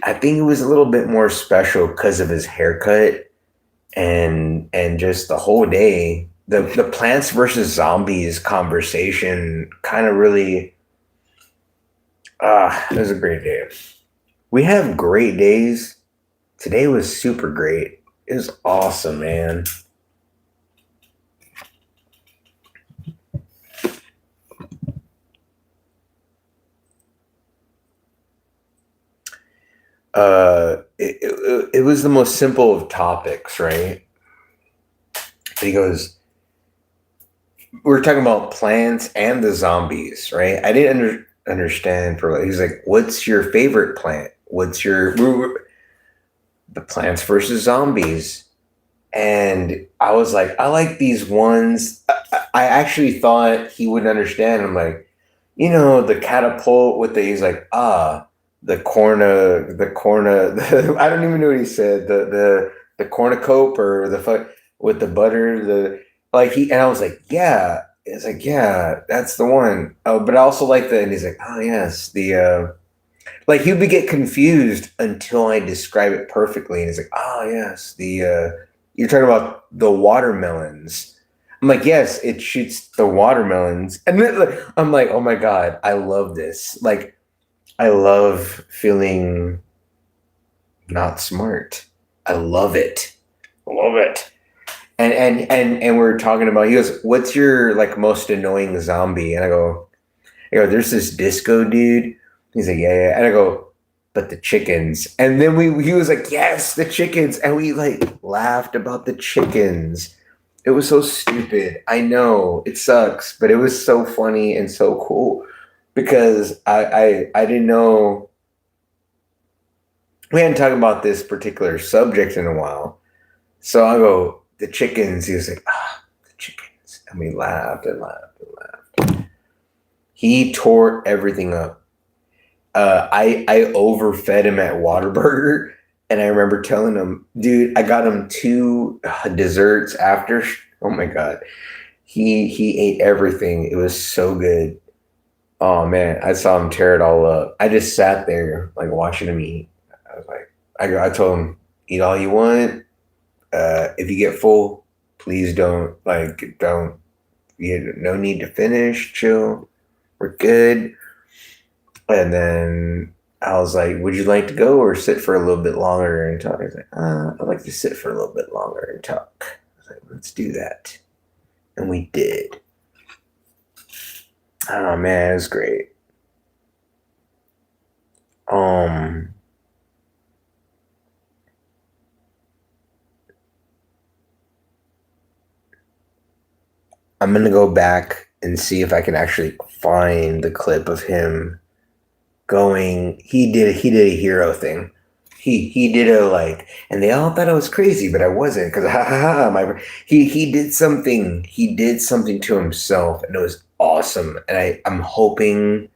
I think it was a little bit more special because of his haircut and just the whole day. The Plants versus Zombies conversation kind of really. It was a great day. We have great days. Today was super great. It was awesome, man. It was the most simple of topics, right? He goes, we're talking about plants and the zombies, right? I didn't understand for he's like, what's your favorite plant? What's your the plants versus zombies? And I was like, I like these ones. I actually thought he would understand. I'm like, the catapult with the, he's like, the I don't even know what he said. The cornucope or the fuck with the butter, the like he, and I was like, yeah. It's like, yeah, that's the one. Oh, but I also like the, and he's like, oh yes, like he would get confused until I describe it perfectly, and he's like, oh yes, you're talking about the watermelons. I'm like, yes, it shoots the watermelons, and then like, I'm like, oh my god, I love this. Like, I love feeling not smart. I love it. I love it. And we're talking about. He goes, "What's your like most annoying zombie?" And I go, "There's this disco dude." He's like, "Yeah, yeah." And I go, "But the chickens." And then he was like, "Yes, the chickens." And we like laughed about the chickens. It was so stupid. I know it sucks, but it was so funny and so cool because I didn't know we hadn't talked about this particular subject in a while. So I go, the chickens. He was like, the chickens. And we laughed and laughed and laughed. He tore everything up. I overfed him at Whataburger. And I remember telling him, dude, I got him two desserts after. Oh my God. He ate everything. It was so good. Oh man, I saw him tear it all up. I just sat there like watching him eat. I was like, I told him, eat all you want. If you get full, please don't. No need to finish. Chill. We're good. And then I was like, would you like to go or sit for a little bit longer and talk? He's like, I'd like to sit for a little bit longer and talk. I was like, let's do that. And we did. Oh man, it was great. Um, I'm gonna go back and see if I can actually find the clip of him going. He did a hero thing. He did a like, and they all thought I was crazy, but I wasn't because ha ha ha. He did something to himself, and it was awesome. And I'm hoping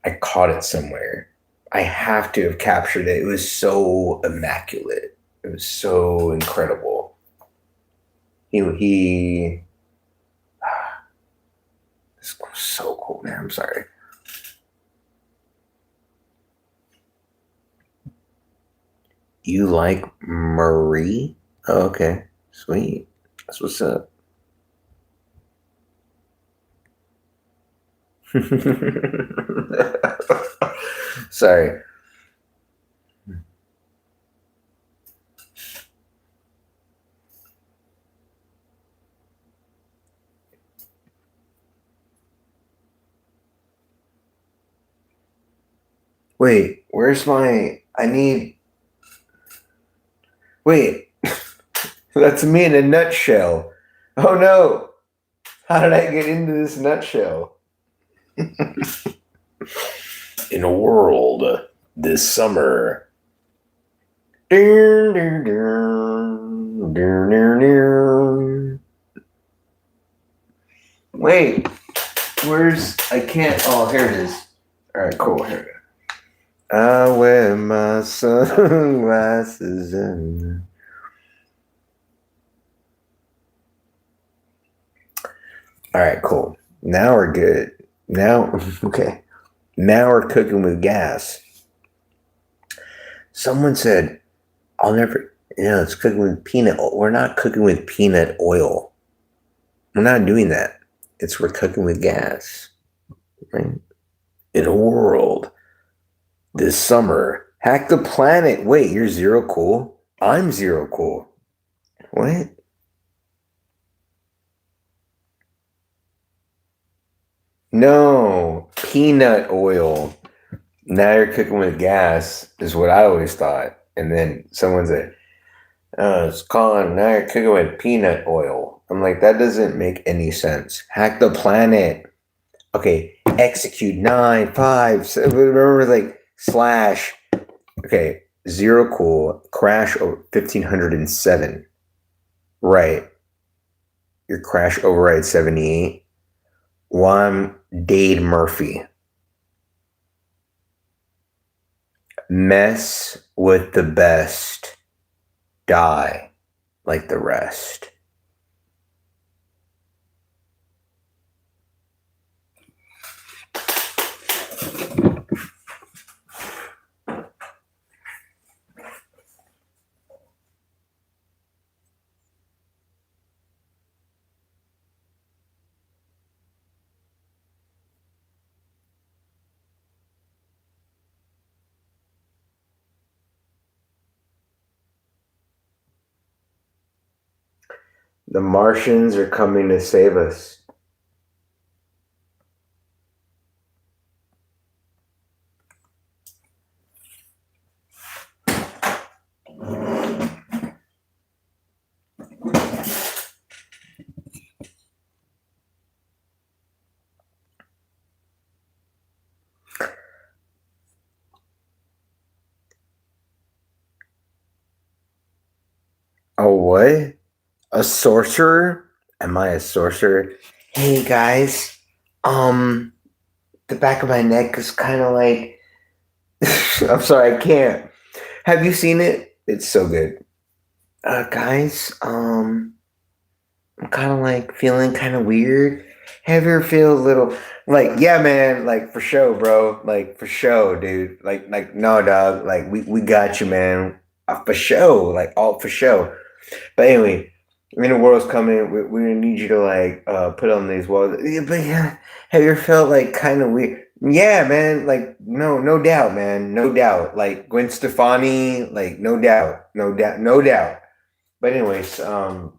I caught it somewhere. I have to have captured it. It was so immaculate. It was so incredible. He This was so cool, man. I'm sorry. You like Marie? Oh, okay. Sweet. That's what's up. Sorry. Wait, where's my. I need. Wait, that's me in a nutshell. Oh no. How did I get into this nutshell? In a world this summer. Wait, where's. I can't. Oh, here it is. All right, cool. Here we go. I wear my sunglasses and. All right, cool. Now we're good. Now, okay. Now we're cooking with gas. Someone said, I'll never, it's cooking with peanut oil. We're not cooking with peanut oil. We're not doing that. We're cooking with gas. Right? In a world this summer, hack the planet. Wait, you're zero cool? I'm zero cool. What? No, peanut oil. Now you're cooking with gas, is what I always thought. And then someone said, it's calling, now you're cooking with peanut oil. I'm like, that doesn't make any sense. Hack the planet. Okay, execute 9, 5, 7, remember like slash. Okay, zero cool, crash 1507. Right. Your crash override 78. One Dade Murphy. Mess with the best. Die like the rest. The Martians are coming to save us. Oh, what? A sorcerer? Am I a sorcerer? Hey guys, the back of my neck is kind of like. I'm sorry, I can't. Have you seen it? It's so good. Guys, I'm kind of like feeling kind of weird. Have you ever feel a little like, yeah, man, like for sure, bro, like for sure, dude, like no, dog, like we got you, man, for sure, like all for sure. But anyway, when the world's coming, we're gonna need you to like put on these walls. Yeah, but yeah, have you ever felt like kind of weird? Yeah, man, like no doubt, man, no doubt. Like Gwen Stefani, like no doubt, no doubt, no doubt. But anyways, and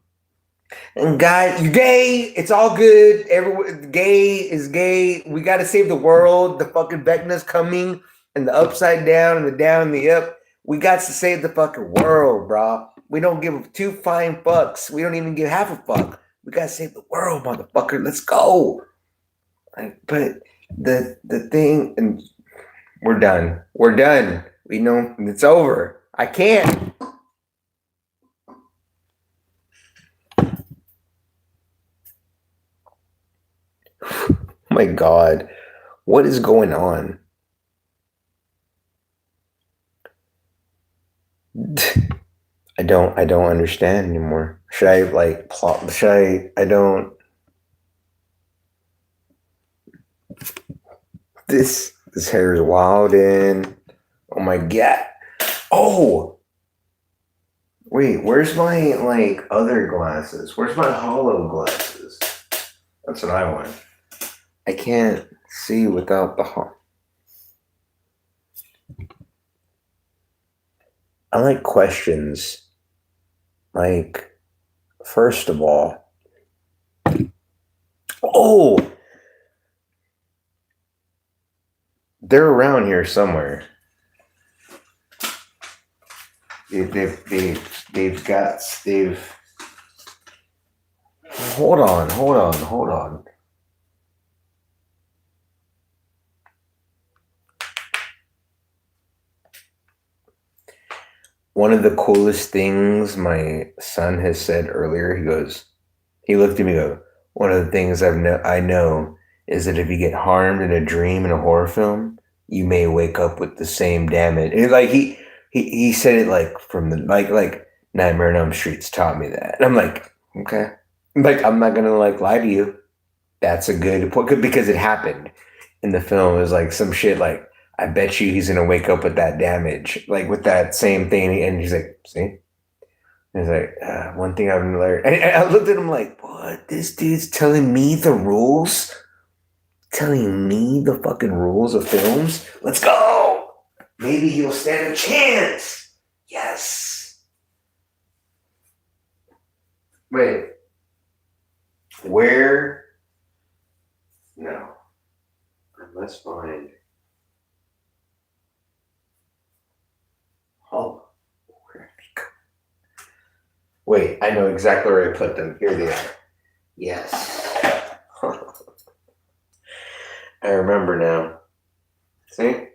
God, you're gay. It's all good. Everyone, gay is gay. We got to save the world. The fucking Vecna's coming, and the upside down, and the down, and the up. We got to save the fucking world, bro. We don't give two fine fucks. We don't even give half a fuck. We got to save the world, motherfucker. Let's go. Like, but the thing, and we're done. We're done. We know it's over. I can't. Oh my God, what is going on? I don't understand anymore. Should I like plot should I don't this hair is wild and oh my God. Oh wait, where's my like other glasses? Where's my hollow glasses? That's what I want. I can't see without the I like questions. Like, first of all, oh, they're around here somewhere. They've got, they've, hold on. One of the coolest things my son has said earlier, he looked at me and go, one of the things I know is that if you get harmed in a dream in a horror film, you may wake up with the same damage. And like he said it like from the like Nightmare on Elm Street's taught me that. And I'm like, okay. Like I'm not gonna like lie to you. That's a good point because it happened in the film. It was like some shit like I bet you he's gonna wake up with that damage, like with that same thing. And he's like, see? And he's like, one thing I've learned. And I looked at him like, what? This dude's telling me the rules? Telling me the fucking rules of films? Let's go! Maybe he'll stand a chance. Yes. Wait. Where? No. Let's find. Oh. Wait, I know exactly where I put them. Here they are. Yes. I remember now. See?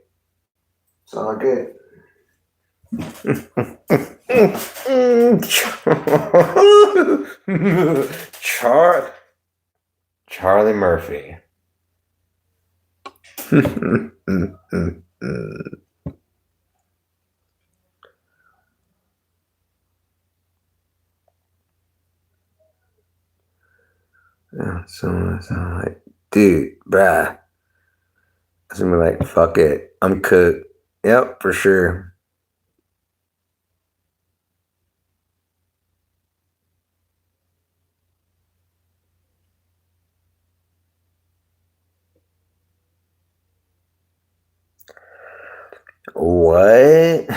It's all good. Charlie Murphy. So like, dude, bruh. I was gonna be like, fuck it. I'm cooked. Yep, for sure. What?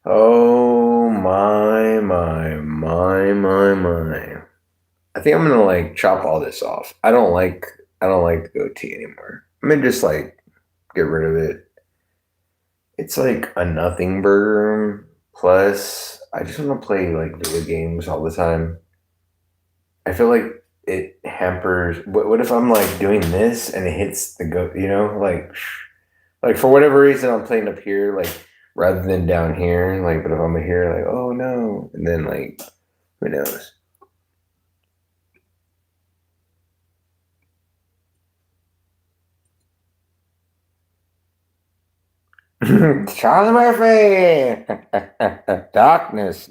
Oh my. I think I'm gonna like chop all this off. I don't like the goatee anymore. I'm gonna just like get rid of it. It's like a nothing burger. Plus, I just want to play like video games all the time. I feel like it hampers. What if I'm like doing this and it hits the goat? Like for whatever reason, I'm playing up here, like rather than down here. Like, but if I'm here, like, oh no, and then like, who knows? Charlie Murphy, darkness.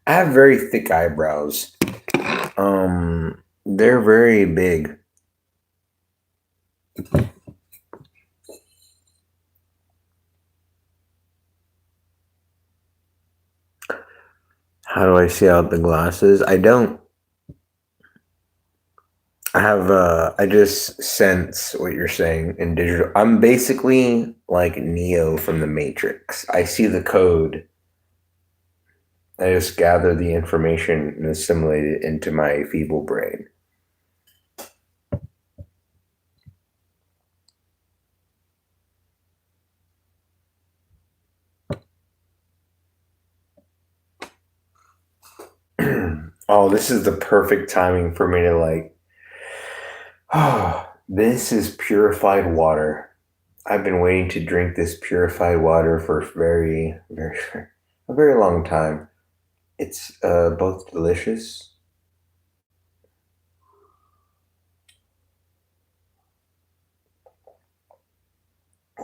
I have very thick eyebrows. They're very big. How do I see out the glasses? I don't. I just sense what you're saying in digital. I'm basically like Neo from the Matrix. I see the code. I just gather the information and assimilate it into my feeble brain. Oh, this is the perfect timing for me to like, oh, this is purified water. I've been waiting to drink this purified water for a very long time. It's both delicious.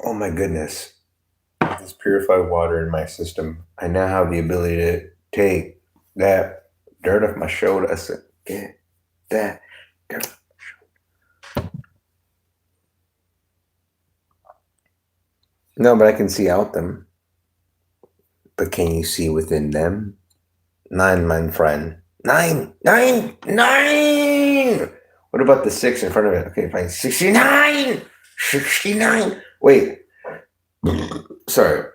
Oh my goodness. This purified water in my system. I now have the ability to take that dirt off my shoulder. I said, get that dirt. No, but I can see out them. But can you see within them? Nine, my friend. Nine. What about the six in front of it? Okay, fine. 69. 69. Wait. Sorry.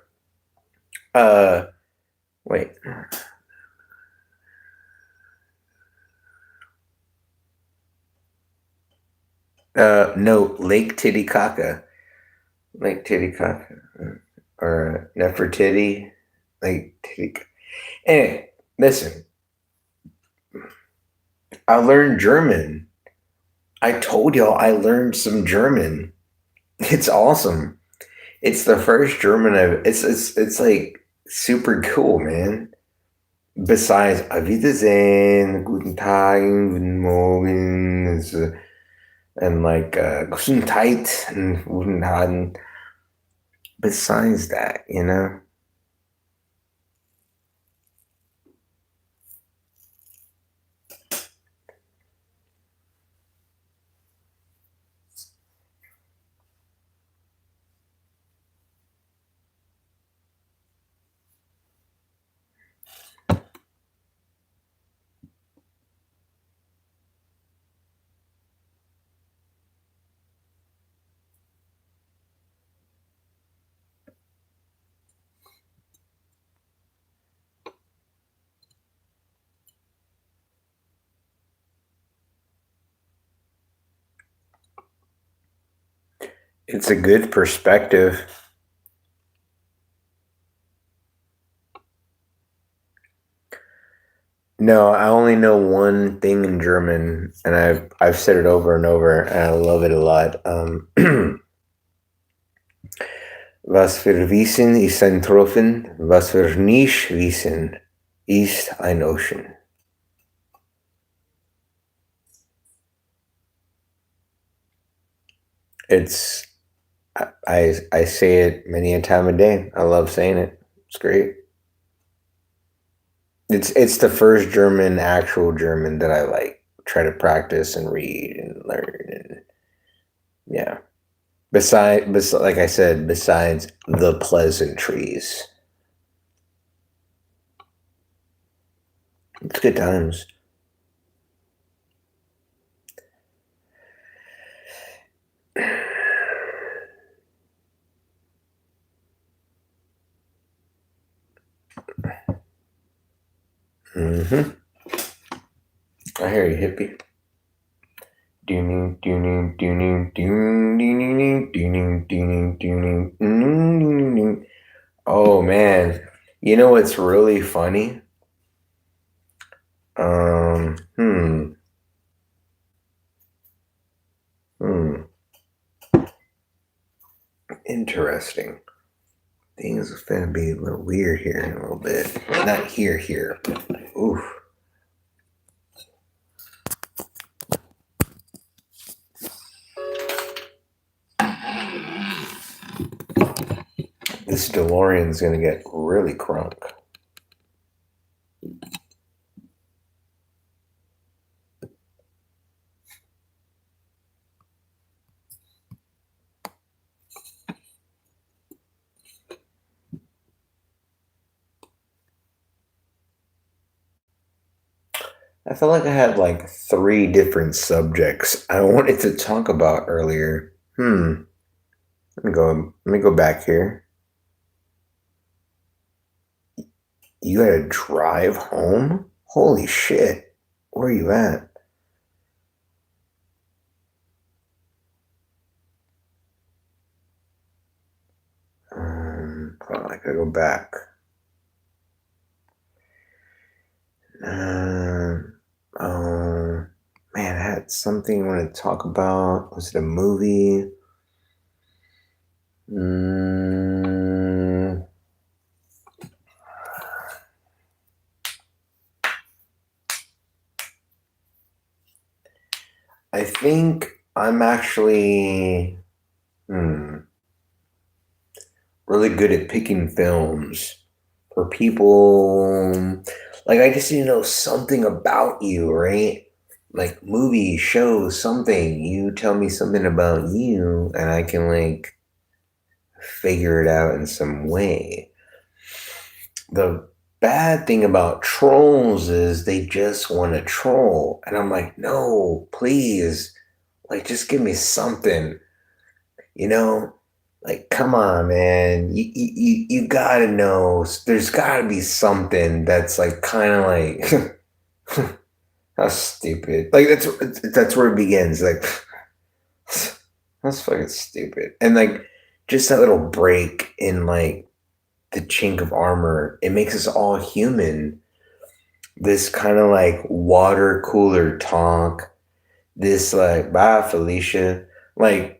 Uh, wait. No, Lake Titicaca. Lake Titicaca. Or Nefertiti. Lake Titicaca. Anyway, listen. I learned German. I told y'all I learned some German. It's awesome. It's the first German I've. It's like super cool, man. Besides Auf Wiedersehen, Guten Tag, Guten Morgen, and like Gesundheit and Guten Abend. Besides that, you know. It's a good perspective. No, I only know one thing in German, and I've said it over and over, and I love it a lot. Was wir wissen, ist ein Tropfen. Was wir nicht wissen, ist ein Ocean. It's I say it many a time a day. I love saying it. It's great. It's the first German, actual German that I like try to practice and read and learn and yeah. Like I said, besides the pleasantries, it's good times. Mm-hmm. I hear you, hippie. Oh man, you know what's really funny? Um, hmm, hmm, interesting. Things are gonna be a little weird here in a little bit. Not here. Oof. This DeLorean's gonna get really crunk. I felt like I had like three different subjects I wanted to talk about earlier. Let me go back here. You had to drive home? Holy shit. Where are you at? Hold on, I gotta go back. Oh, man, I had something I wanted to talk about. Was it a movie? I think I'm actually really good at picking films for people. Like, I just need to know something about you, right? Like, movie, shows, something. You tell me something about you, and I can, like, figure it out in some way. The bad thing about trolls is they just want to troll. And I'm like, no, please. Like, just give me something, you know? Like, come on, man. You gotta know. There's gotta be something that's like kind of like how stupid. Like that's where it begins. Like that's fucking stupid. And like just that little break in like the chink of armor, it makes us all human. This kind of like water cooler talk. This like bye Felicia. Like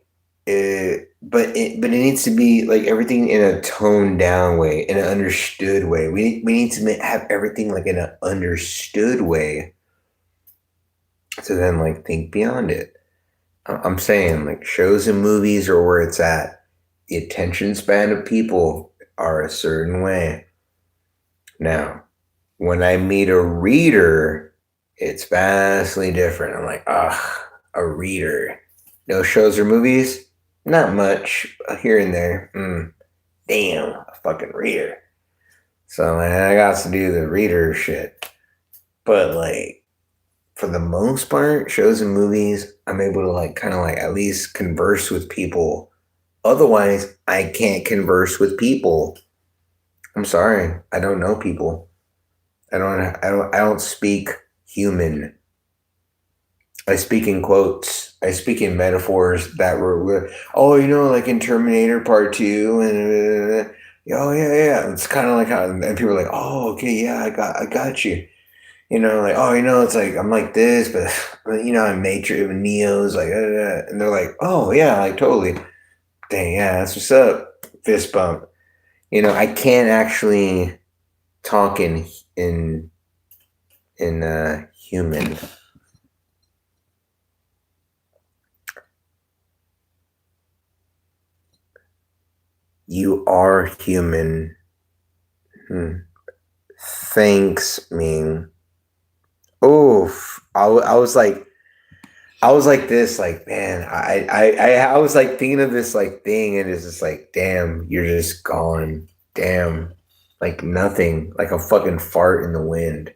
but it needs to be like everything in a toned down way, in an understood way. We need to have everything like in an understood way to then like think beyond it. I'm saying like shows and movies are where it's at. The attention span of people are a certain way. Now, when I meet a reader, it's vastly different. I'm like, a reader. No shows or movies? Not much. Here and there. Damn, a fucking reader. So man, I got to do the reader shit. But like for the most part, shows and movies, I'm able to like kind of like at least converse with people. Otherwise, I can't converse with people. I'm sorry, I don't know people. I don't speak human. I speak in quotes. I speak in metaphors that were oh, you know, like in Terminator Part Two, and oh yeah. It's kind of like how, and people are like, oh, okay, yeah, I got you. You know, like oh, you know, it's like I'm like this, but you know, I'm Matrix, Neo's like, and they're like, oh yeah, like totally. Dang, yeah, that's what's up. Fist bump. You know, I can't actually talk in human. You are human. Thanks, Ming. Oof. I was like this, like, man, I was like thinking of this like thing, and it's just like, damn, you're just gone. Damn. Like nothing, like a fucking fart in the wind.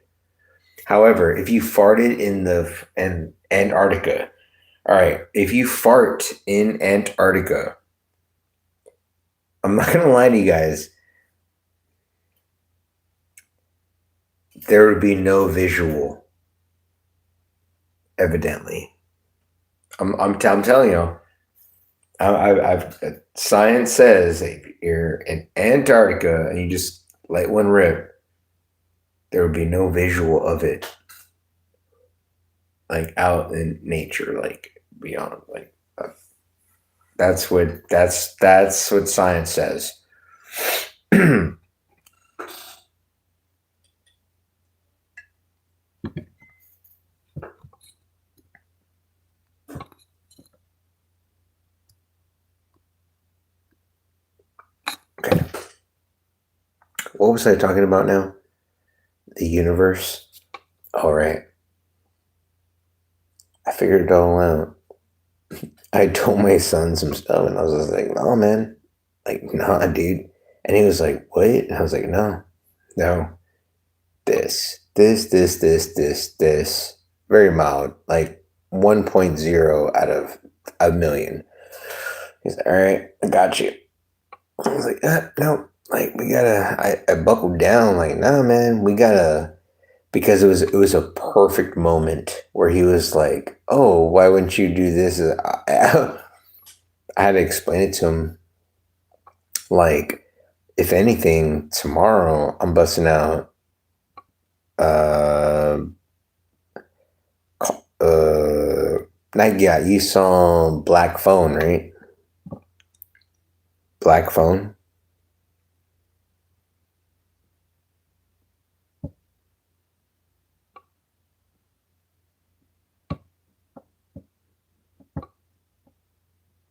However, if you farted in Antarctica, all right, if you fart in Antarctica, I'm not gonna lie to you guys, there would be no visual, evidently. I'm telling you, science says if you're in Antarctica and you just let one rip, there would be no visual of it, like out in nature, like beyond, like that's what science says. Okay, what was I talking about now? The universe. All right, I figured it all out. I told my son some stuff, and I was just like, "No, man, like, nah, dude." And he was like, "What?" And I was like, "No, no, this. Very mild, like 1.0 out of a million." He's like, "All right, I got you." I was like, "No, like we gotta." I buckled down, like, "Nah, man, we gotta." Because it was a perfect moment where he was like, "Oh, why wouldn't you do this?" I had to explain it to him, like, if anything, tomorrow I'm busting out uh uh like, yeah, you saw Black Phone, right? Black Phone.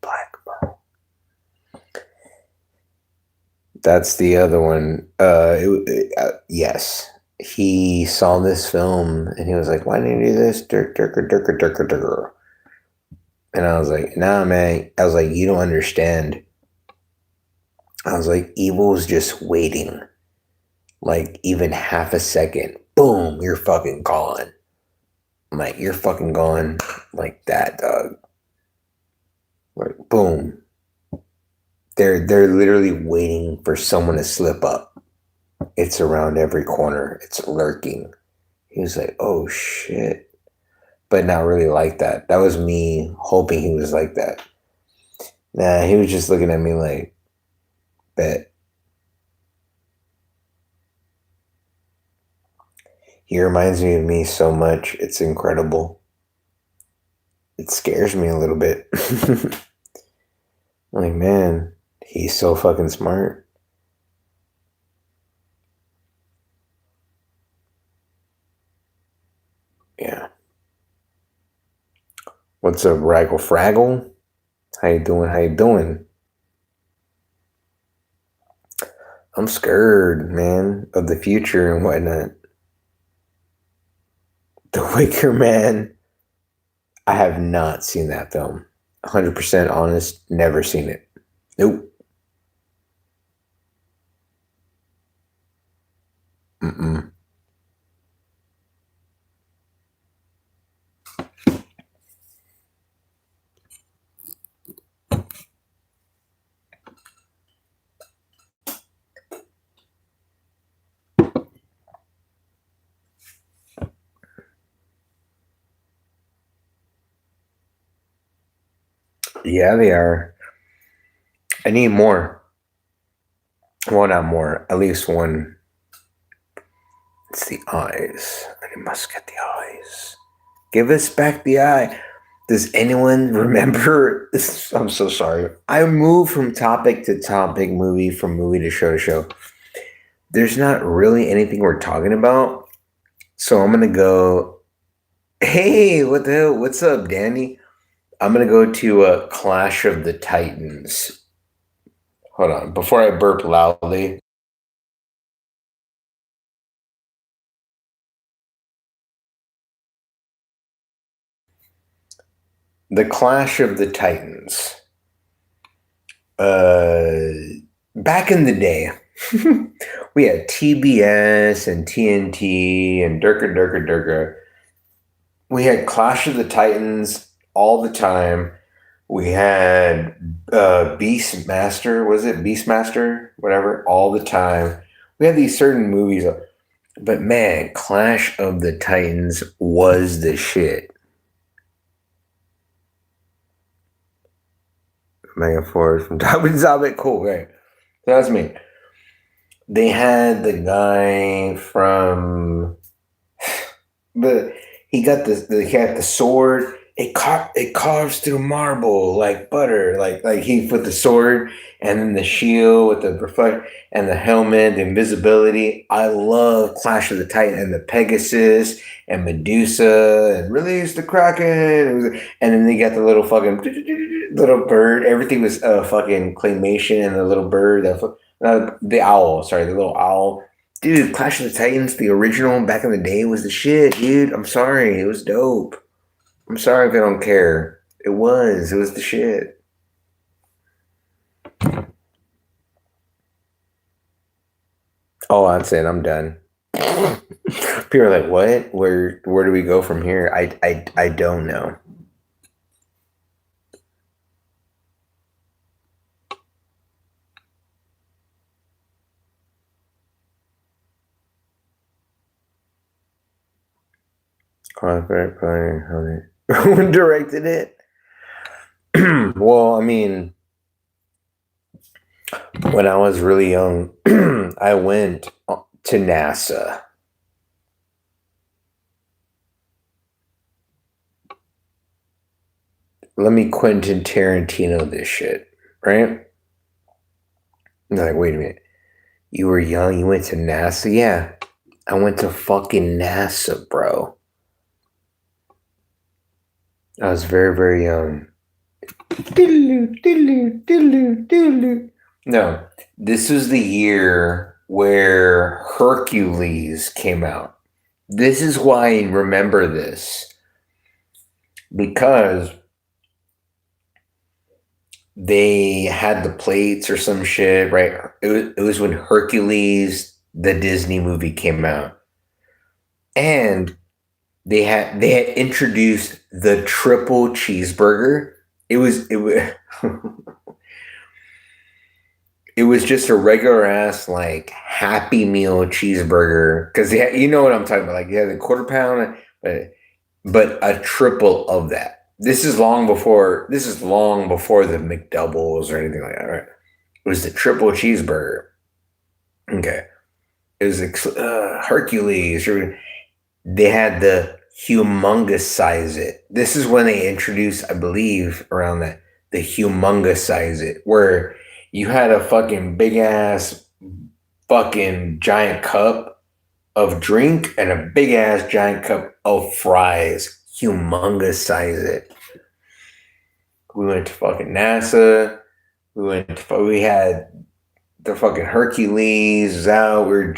Black Phone. That's the other one. Yes. He saw this film and he was like, "Why didn't you do this?" Dirk, dirk, dirk, dirk, dirk, dirk. And I was like, "Nah, man." I was like, "You don't understand." I was like, "Evil's just waiting. Like, even half a second. Boom, you're fucking gone." I'm like, "You're fucking gone like that, dog." Like, boom. They're literally waiting for someone to slip up. It's around every corner. It's lurking. He was like, "Oh shit." But not really like that. That was me hoping he was like that. Nah, he was just looking at me like, bet. He reminds me of me so much. It's incredible. It scares me a little bit. Like, man, he's so fucking smart. Yeah. What's up, Raggle Fraggle? How you doing? How you doing? I'm scared, man, of the future and whatnot. The Wicker Man. I have not seen that film. 100% honest, never seen it. Nope. Mm-mm. Yeah, they are. I need more. Well, not more. At least one. It's the eyes. I must get the eyes. Give us back the eye. Does anyone remember? I'm so sorry. I move from topic to topic, movie to show to show. There's not really anything we're talking about. So I'm going to go. Hey, what the hell? What's up, Danny? I'm going to go to Clash of the Titans. Hold on. Before I burp loudly. The Clash of the Titans. Back in the day, we had TBS and TNT and Durka Durka Durka. We had Clash of the Titans all the time. We had Beastmaster, was it Beastmaster? Whatever, all the time. We had these certain movies, but man, Clash of the Titans was the shit. Megan Force from Top and Zombie, cool, right? That's me. They had the guy from, but he got he had the sword. It carves through marble like butter. Like he put the sword and then the shield with the reflect and the helmet, the invisibility. I love Clash of the Titan and the Pegasus and Medusa and release the Kraken. And then they got the little fucking little bird. Everything was fucking claymation and the little bird. The owl. Sorry, the little owl. Dude, Clash of the Titans, the original back in the day was the shit, dude. I'm sorry. It was dope. I'm sorry if I don't care. It was. It was the shit. Oh, that's it. I'm done. People are like, what? Where do we go from here? I don't know. Who directed it? Well, I mean, when I was really young, I went to NASA. Let me Quentin Tarantino this shit, right? And they're like, wait a minute. You were young, you went to NASA? Yeah. I went to fucking NASA, bro. I was very, very young. No, this was the year where Hercules came out. This is why I remember this. Because they had the plates or some shit, right? It was when Hercules, the Disney movie, came out. And they had introduced the triple cheeseburger. It was it was just a regular ass like Happy Meal cheeseburger because you know what I'm talking about. Like you had the quarter pound, but a triple of that. This is long before the McDoubles or anything like that, right? It was the triple cheeseburger. Okay, it was Hercules. They had the humongous size it. This is when they introduced, I believe, around that the humongous size it, where you had a fucking big ass fucking giant cup of drink and a big ass giant cup of fries. Humongous size it. We went to fucking NASA. We had the fucking Hercules was out. We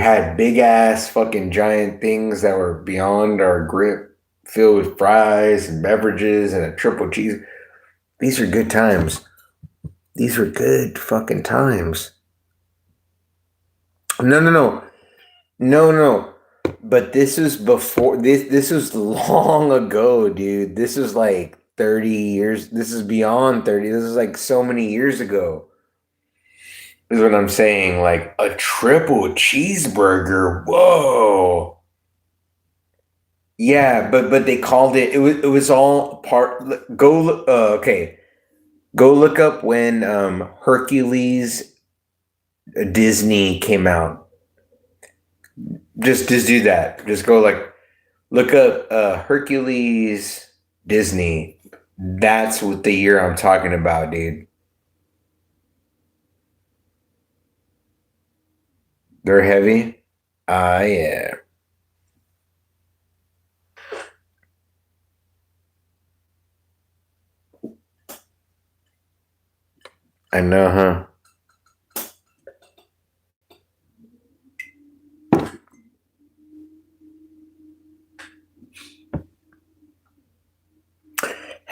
had big ass fucking giant things that were beyond our grip, filled with fries and beverages and a triple cheese. These are good times. These were good fucking times. No. But this was before this. This was long ago, dude. This was like 30 years. This is beyond 30. This is like so many years ago. Is what I'm saying. Like a triple cheeseburger. Whoa. Yeah, but they called it. It was all part. Go okay. Go look up when Hercules Disney came out. Just do that. Just go like look up Hercules Disney. That's what the year I'm talking about, dude. They're heavy. Ah, yeah. I know, huh?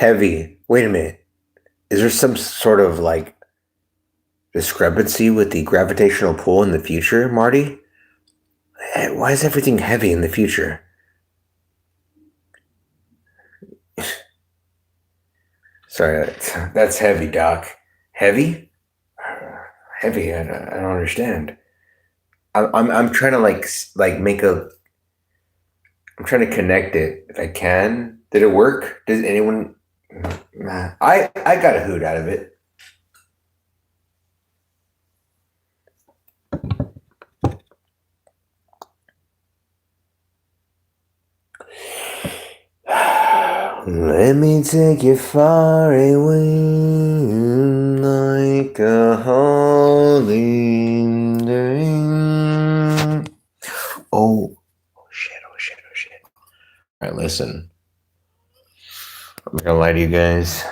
Heavy. Wait a minute. Is there some sort of like discrepancy with the gravitational pull in the future, Marty? Why is everything heavy in the future? Sorry, that's heavy, Doc. Heavy? Heavy? I don't understand. I'm trying to like make a. I'm trying to connect it if I can. Did it work? Does anyone? Nah. I got a hoot out of it. Let me take you far away like a holiday. Oh shit, oh shit, oh shit. All right, listen. I'm not gonna lie to you guys.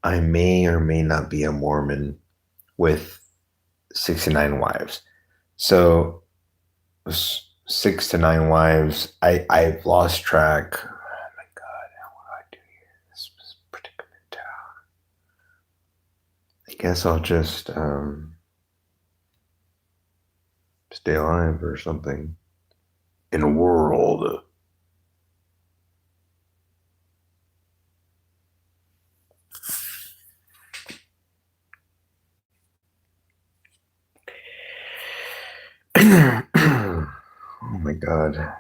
I may or may not be a Mormon with 69 wives. So 6 to 9 wives. I've lost track. Oh my god, what do I do here? This predicament. I guess I'll just stay alive or something in a world. Oh my god.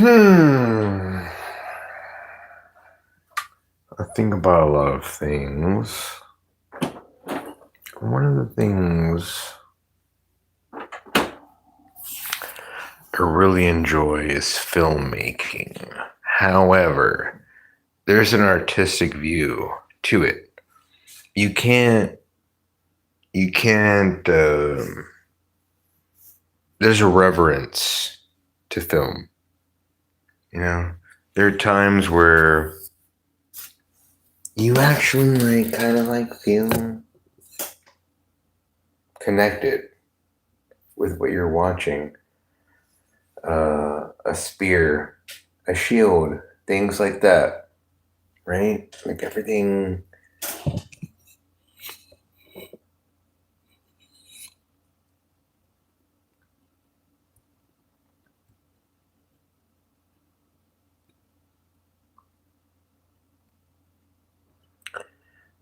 I think about a lot of things. One of the things I really enjoy is filmmaking. However, there's an artistic view to it. You can't, there's a reverence to film. You know, there are times where you actually like kind of like feel connected with what you're watching. A spear, a shield, things like that, right? Like everything.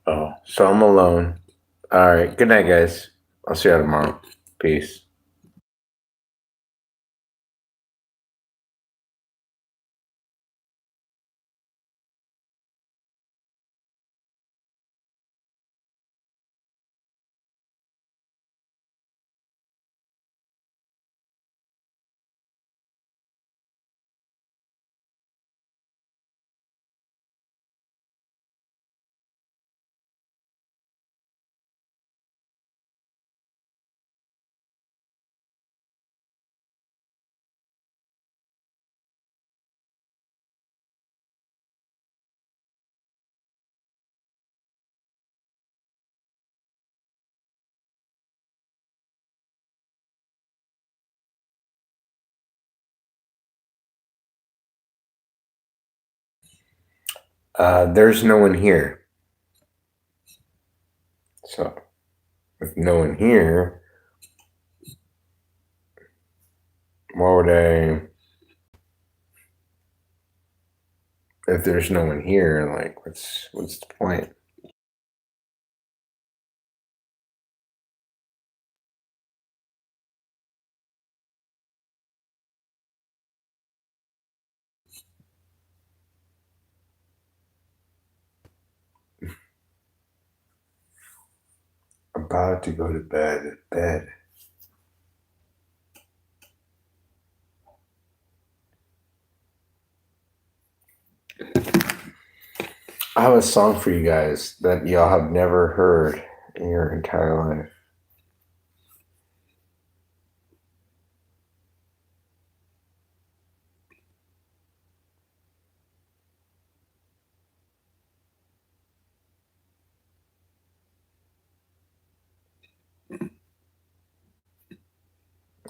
Oh, so I'm alone. All right. Good night, guys. I'll see you tomorrow. Peace. There's no one here. So, with no one here, why would I? If there's no one here, like, what's the point? About to go to bed. Bed. I have a song for you guys that y'all have never heard in your entire life.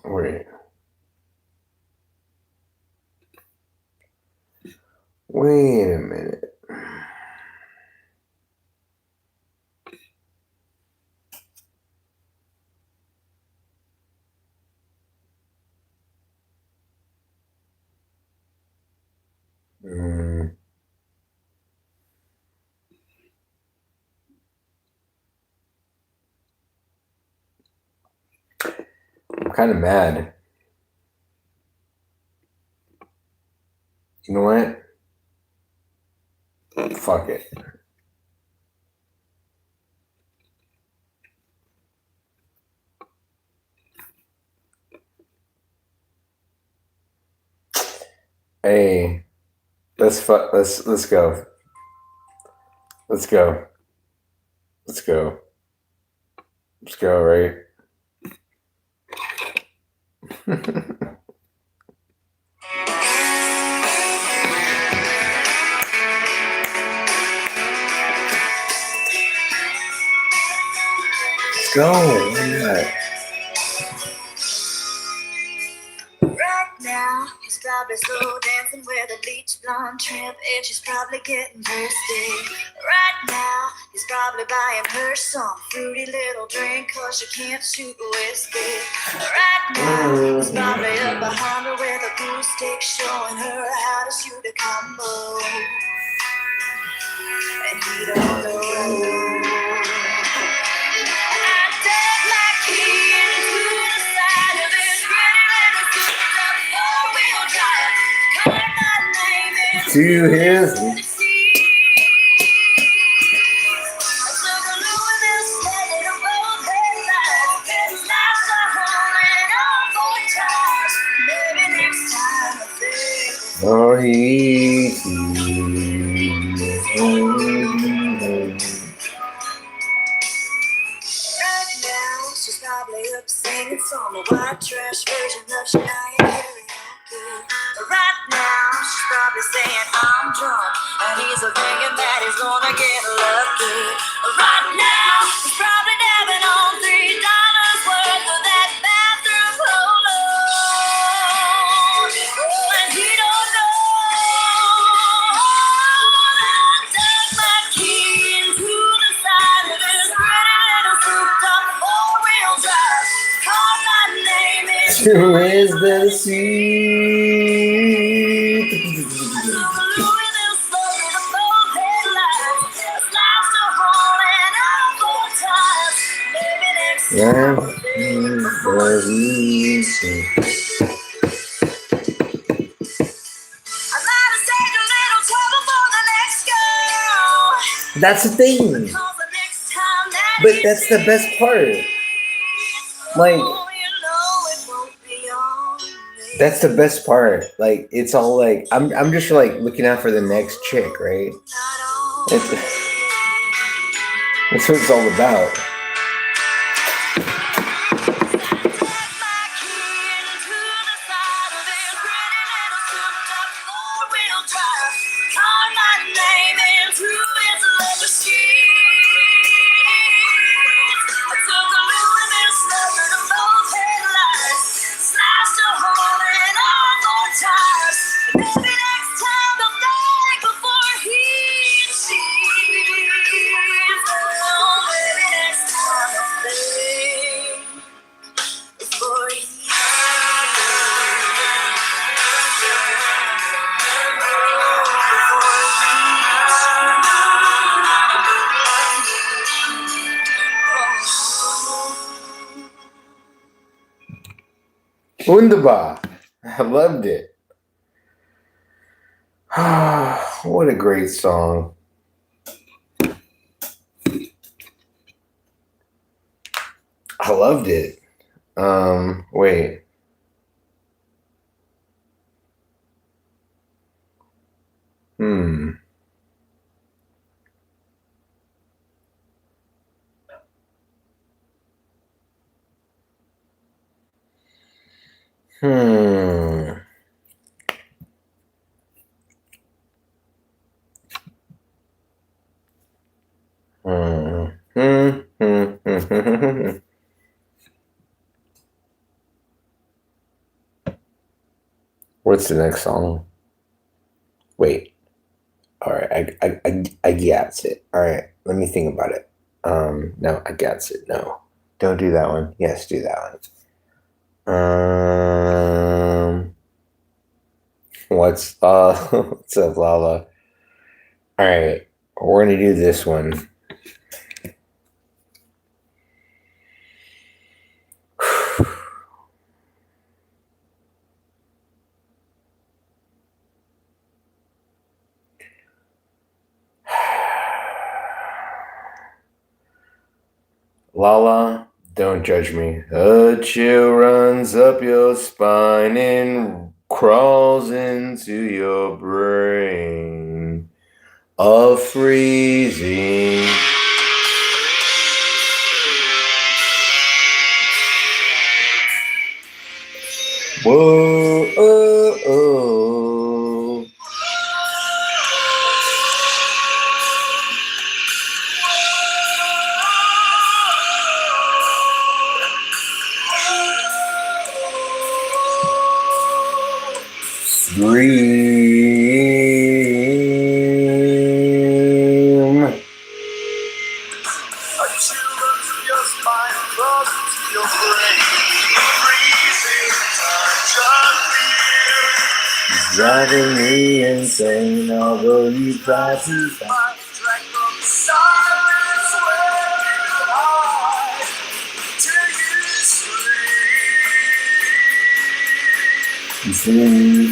Wait. Wait a minute. I'm kind of mad. You know what? Fuck it. Hey, let's go. Let's go. Let's go. Let's go. Let's go. Right. Let's go. Why not? Now he's probably slow dancing with a bleach blonde trimp, and she's probably getting thirsty. Right now he's probably buying her some fruity little drink, cause she can't shoot whiskey. Right now he's probably up behind her with a glue stick, showing her how to shoot a combo. And he don't know. I dug my key into the side of this pretty little four-wheel drive. to his. Oh, he. Right now, she's probably up singing some white trash version of Shania karaoke. Right now, she's probably saying I'm drunk, and he's thinking that he's gonna get lucky. Right now, he's probably dabbing on $3 worth of that bathroom polo, and he don't know. I dug my key into the side of his pretty little souped-up four-wheel drive. Called my name in. Who is the sea? Yeah. That's the thing. But that's the best part. Like, that's the best part. Like, it's all like I'm just like looking out for the next chick, right? That's what it's all about. Wunderbar. I loved it. What a great song. I loved it. Wait. What's the next song? Wait. All right, I gets it. All right, let me think about it. No, I gets it. No, don't do that one. Yes, do that one. What's what's up, Lala? All right, we're gonna do this one. Lala, don't judge me. A chill runs up your spine and crawls into your brain. A freezing. Whoa, oh, oh. Dream. Driving me insane, although you try to find.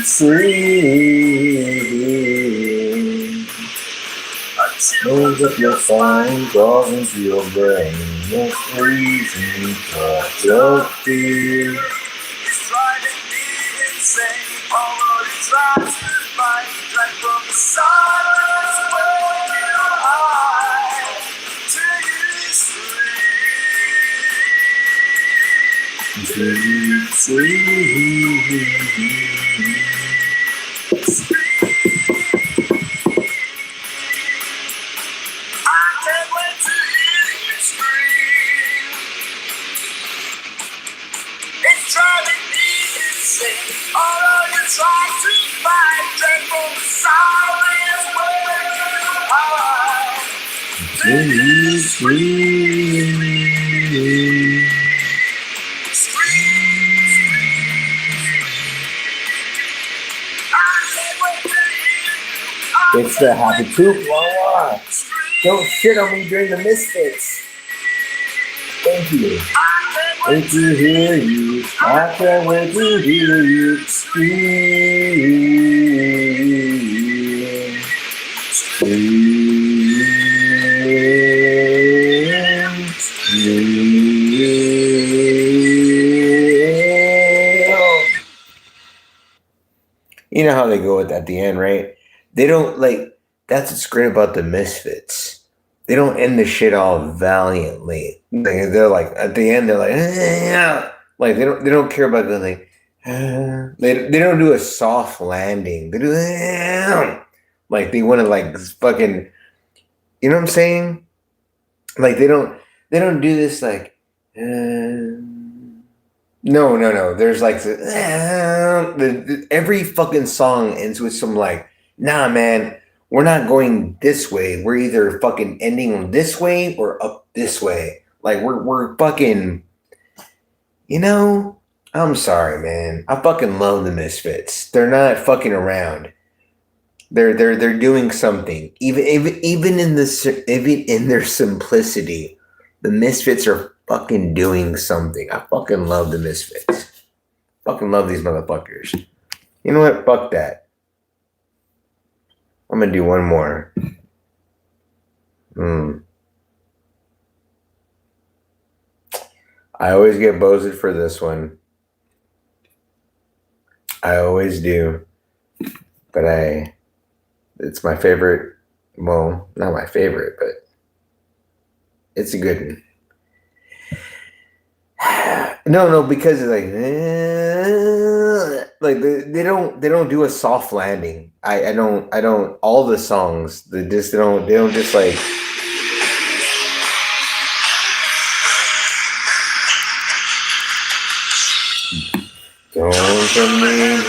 Free. Moves up your spine, crawls into your brain. No reason for self-fear. It's driving me insane. Although you try to fight, right from the silence where you hide, till you scream. I can't wait to hear you scream. It's driving me insane. Although you try to fight, dread from the silence where you hide, till you scream. It's the happy poop. Don't shit on me during the Misfits. Thank you. Wait to hear you. I can't wait to hear you scream. You know how they go at the end, right? They don't like. That's what's great about the Misfits. They don't end the shit all valiantly. They're like at the end. They're like, like they don't care about the like. They don't do a soft landing. They do like they want to like fucking. You know what I'm saying? Like they don't do this like. No. There's like every fucking song ends with some like, nah, man. We're not going this way. We're either fucking ending this way or up this way. Like we're fucking, you know, I'm sorry, man. I fucking love the Misfits. They're not fucking around. They're doing something. Even in their simplicity, the Misfits are fucking doing something. I fucking love the Misfits. Fucking love these motherfuckers. You know what? Fuck that. I'm gonna do one more. I always get bozed for this one. I always do. But it's my favorite. Well, not my favorite, but it's a good one. No, because it's like they don't do a soft landing. I don't all the songs they don't just like don't come me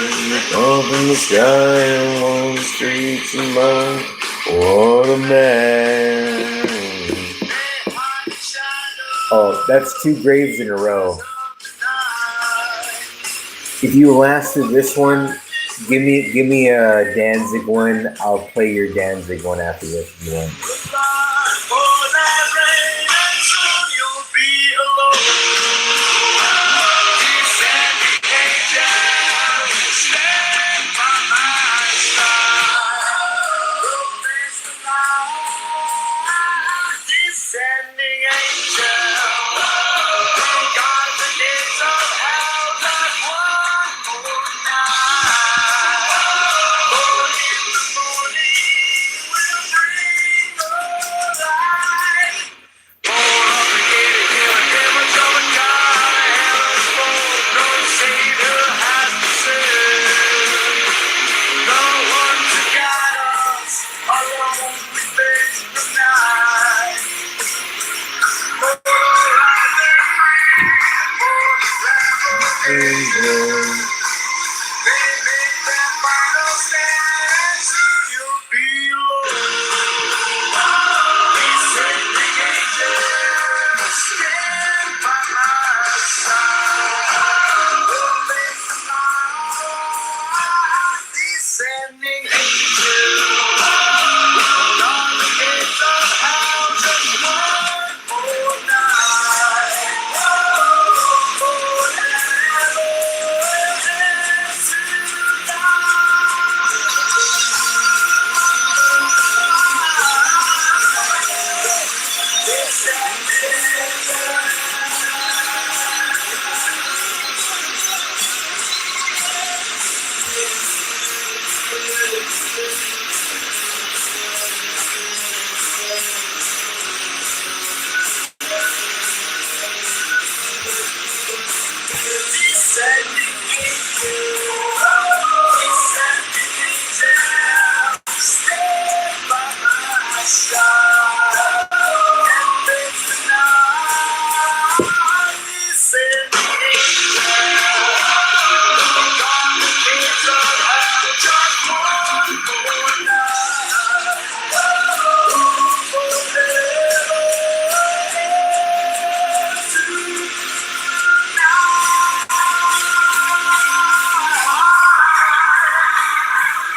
open the sky and on the streets of mine. What a man. Oh, that's 2 graves in a row. If you last to this one, give me a Danzig one. I'll play your Danzig one after this if you want.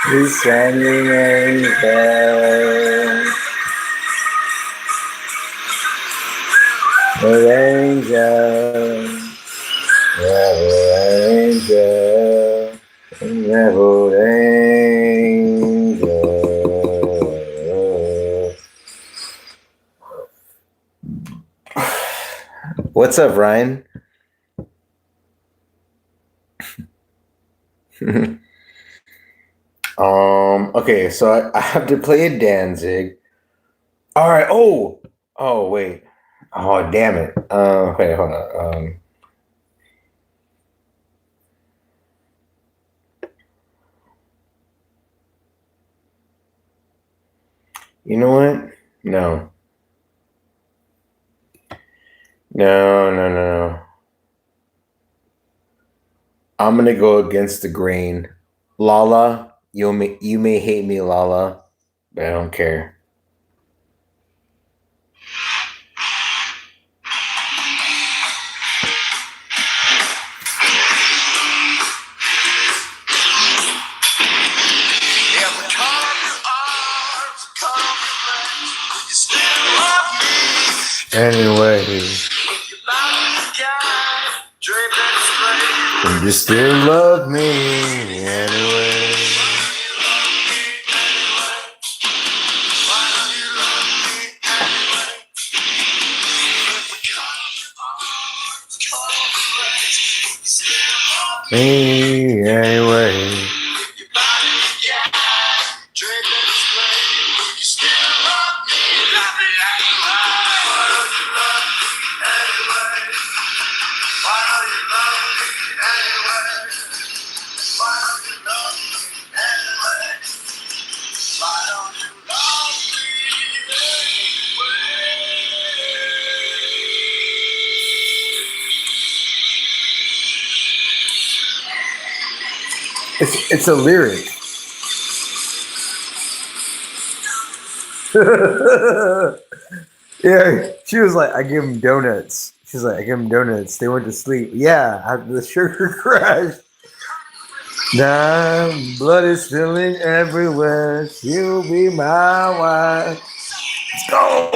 He's sending angels. An angel. Never angel. What's up, Ryan? Okay, so I have to play a Danzig. All right. Oh, wait. Oh, damn it. Okay, hold on. You know what? No. No. I'm gonna go against the grain. Lala, you may hate me, Lala, but I don't care. Anyway, you still love me anyway. Me anyway. It's a lyric. Yeah, she was like, I give him donuts. She's like, I give him donuts. They went to sleep. Yeah, after the sugar crash. Now blood is spilling everywhere. She'll be my wife. Let's go.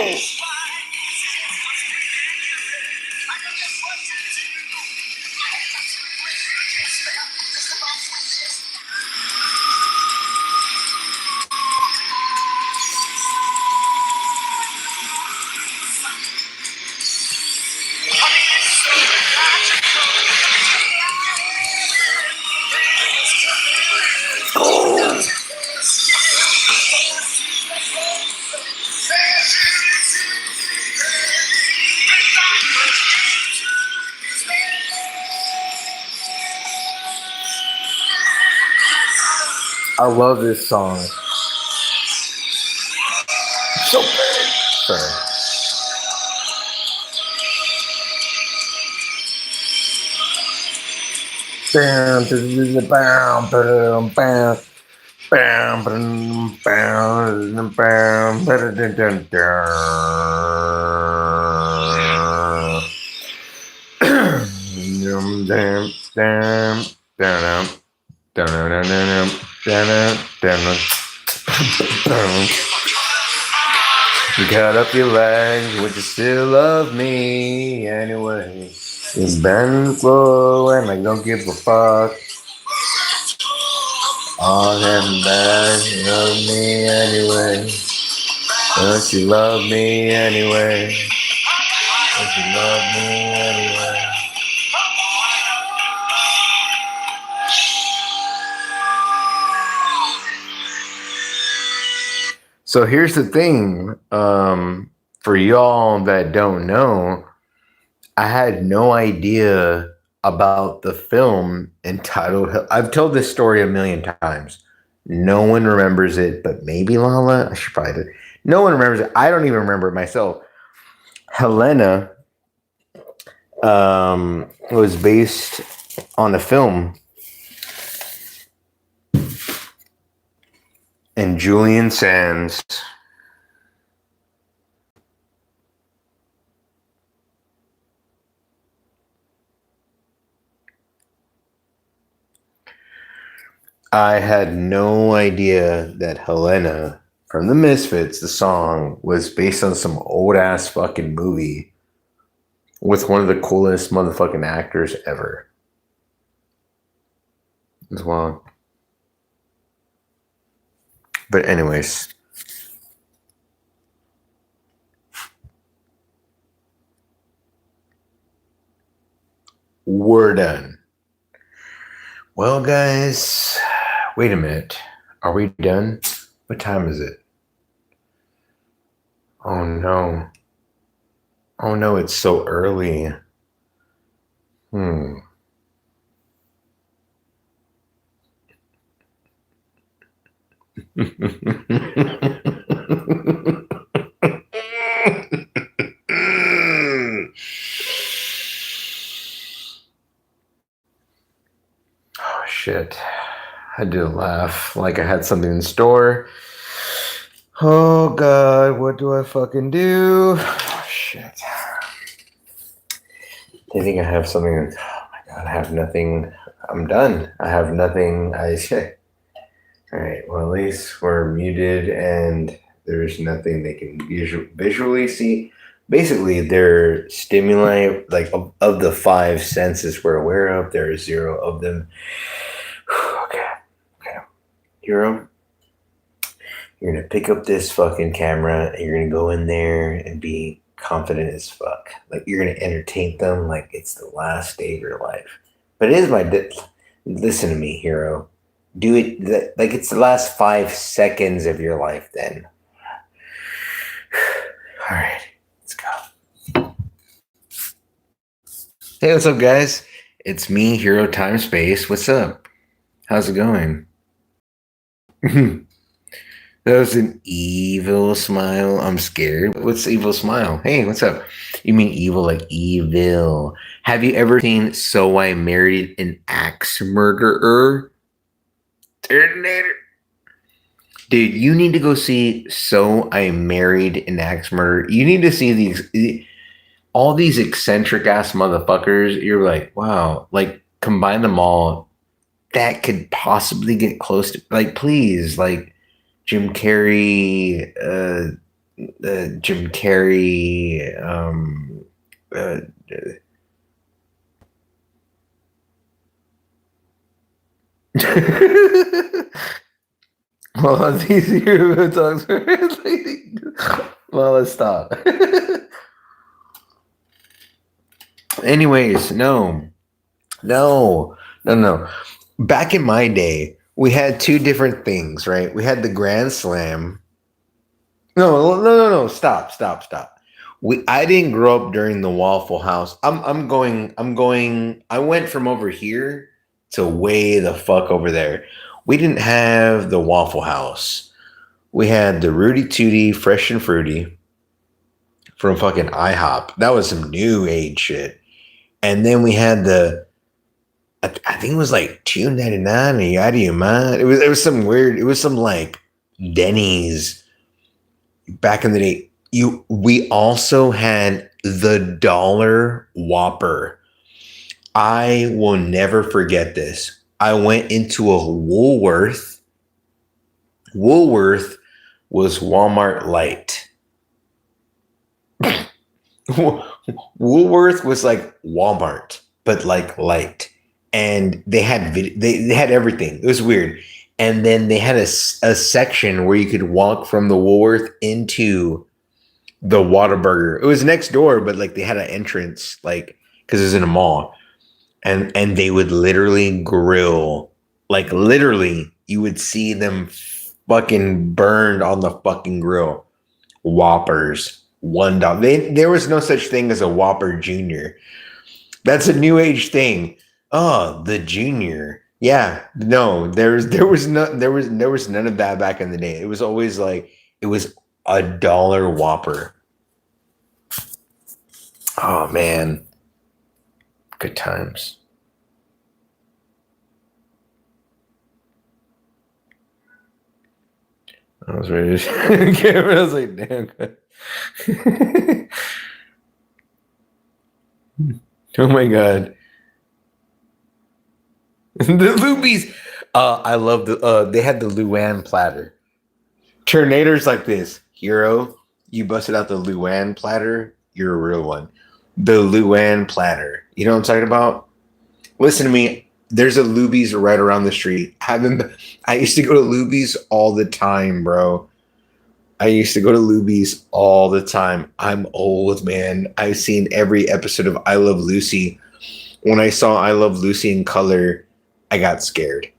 I love this song. So bad. Sorry. Bam, bam, bam, bam, bam, bam, bam, You cut up your legs, would you still love me anyway? You bend slow and I don't give a fuck. All them back, you love me anyway. Don't you love me anyway? Don't you love me anyway? So here's the thing. For y'all that don't know, I had no idea about the film entitled. I've told this story a million times. No one remembers it, but maybe Lala. I should probably do it. No one remembers it. I don't even remember it myself. Helena was based on a film, and Julian Sands. I had no idea that Helena from the Misfits, the song, was based on some old ass fucking movie with one of the coolest motherfucking actors ever. As well. But anyways. We're done. Well, guys, wait a minute. Are we done? What time is it? Oh no. Oh no, it's so early. Oh shit. I did laugh like I had something in store. Oh god, what do I fucking do? Oh shit. I think I have something. Oh my god, I have nothing. I'm done. I have nothing. All right. Well, at least we're muted and there's nothing they can visually see. Basically, they're stimuli, like of the five senses we're aware of, there are 0 of them. Okay. Hero, you're gonna pick up this fucking camera and you're gonna go in there and be confident as fuck. Like you're gonna entertain them like it's the last day of your life. But it is listen to me, Hero. Do it like it's the last 5 seconds of your life then. All right, let's go. Hey, what's up, guys? It's me, Hero Time Space. What's up? How's it going? That was an evil smile. I'm scared. What's evil smile? Hey, what's up? You mean evil like evil? Have you ever seen So I Married an Axe Murderer? Terminator. Dude, you need to go see So I Married an Axe Murderer. You need to see all these eccentric ass motherfuckers. You're like, wow, like combine them all. That could possibly get close to, like, please, like Jim Carrey, uh, well, it's easier to talk. Well, let's stop. Anyways, no. Back in my day, we had 2 different things, right? We had the Grand Slam. No. Stop. I didn't grow up during the Waffle House. I went from over here to way the fuck over there. We didn't have the Waffle House. We had the Rudy Tooty Fresh and Fruity from fucking IHOP. That was some new age shit. And then we had I think it was like $2.99 out of your mind. It was some weird. It was some like Denny's back in the day. We also had the $1 Whopper. I will never forget this. I went into a Woolworth. Woolworth was Walmart Light. Woolworth was like Walmart, but like light. And they had they had everything. It was weird. And then they had a section where you could walk from the Woolworth into the Whataburger. It was next door, but like they had an entrance, like because it was in a mall. And they would literally grill, like literally, you would see them fucking burned on the fucking grill. Whoppers, $1. There was no such thing as a Whopper Junior. That's a new age thing. Oh, the Junior. Yeah, no, there was none of that back in the day. It was always like it was $1 Whopper. Oh man, good times. I was ready to I was like, damn. Oh my god. The Lubies. I love they had the Luann platter. Tornadoes like this. Hero, you busted out the Luann platter. You're a real one. The Luann platter. You know what I'm talking about? Listen to me. There's a Lubies right around the street. I used to go to Lubies all the time, bro. I used to go to Lubies all the time. I'm old, man. I've seen every episode of I Love Lucy. When I saw I Love Lucy in color, I got scared.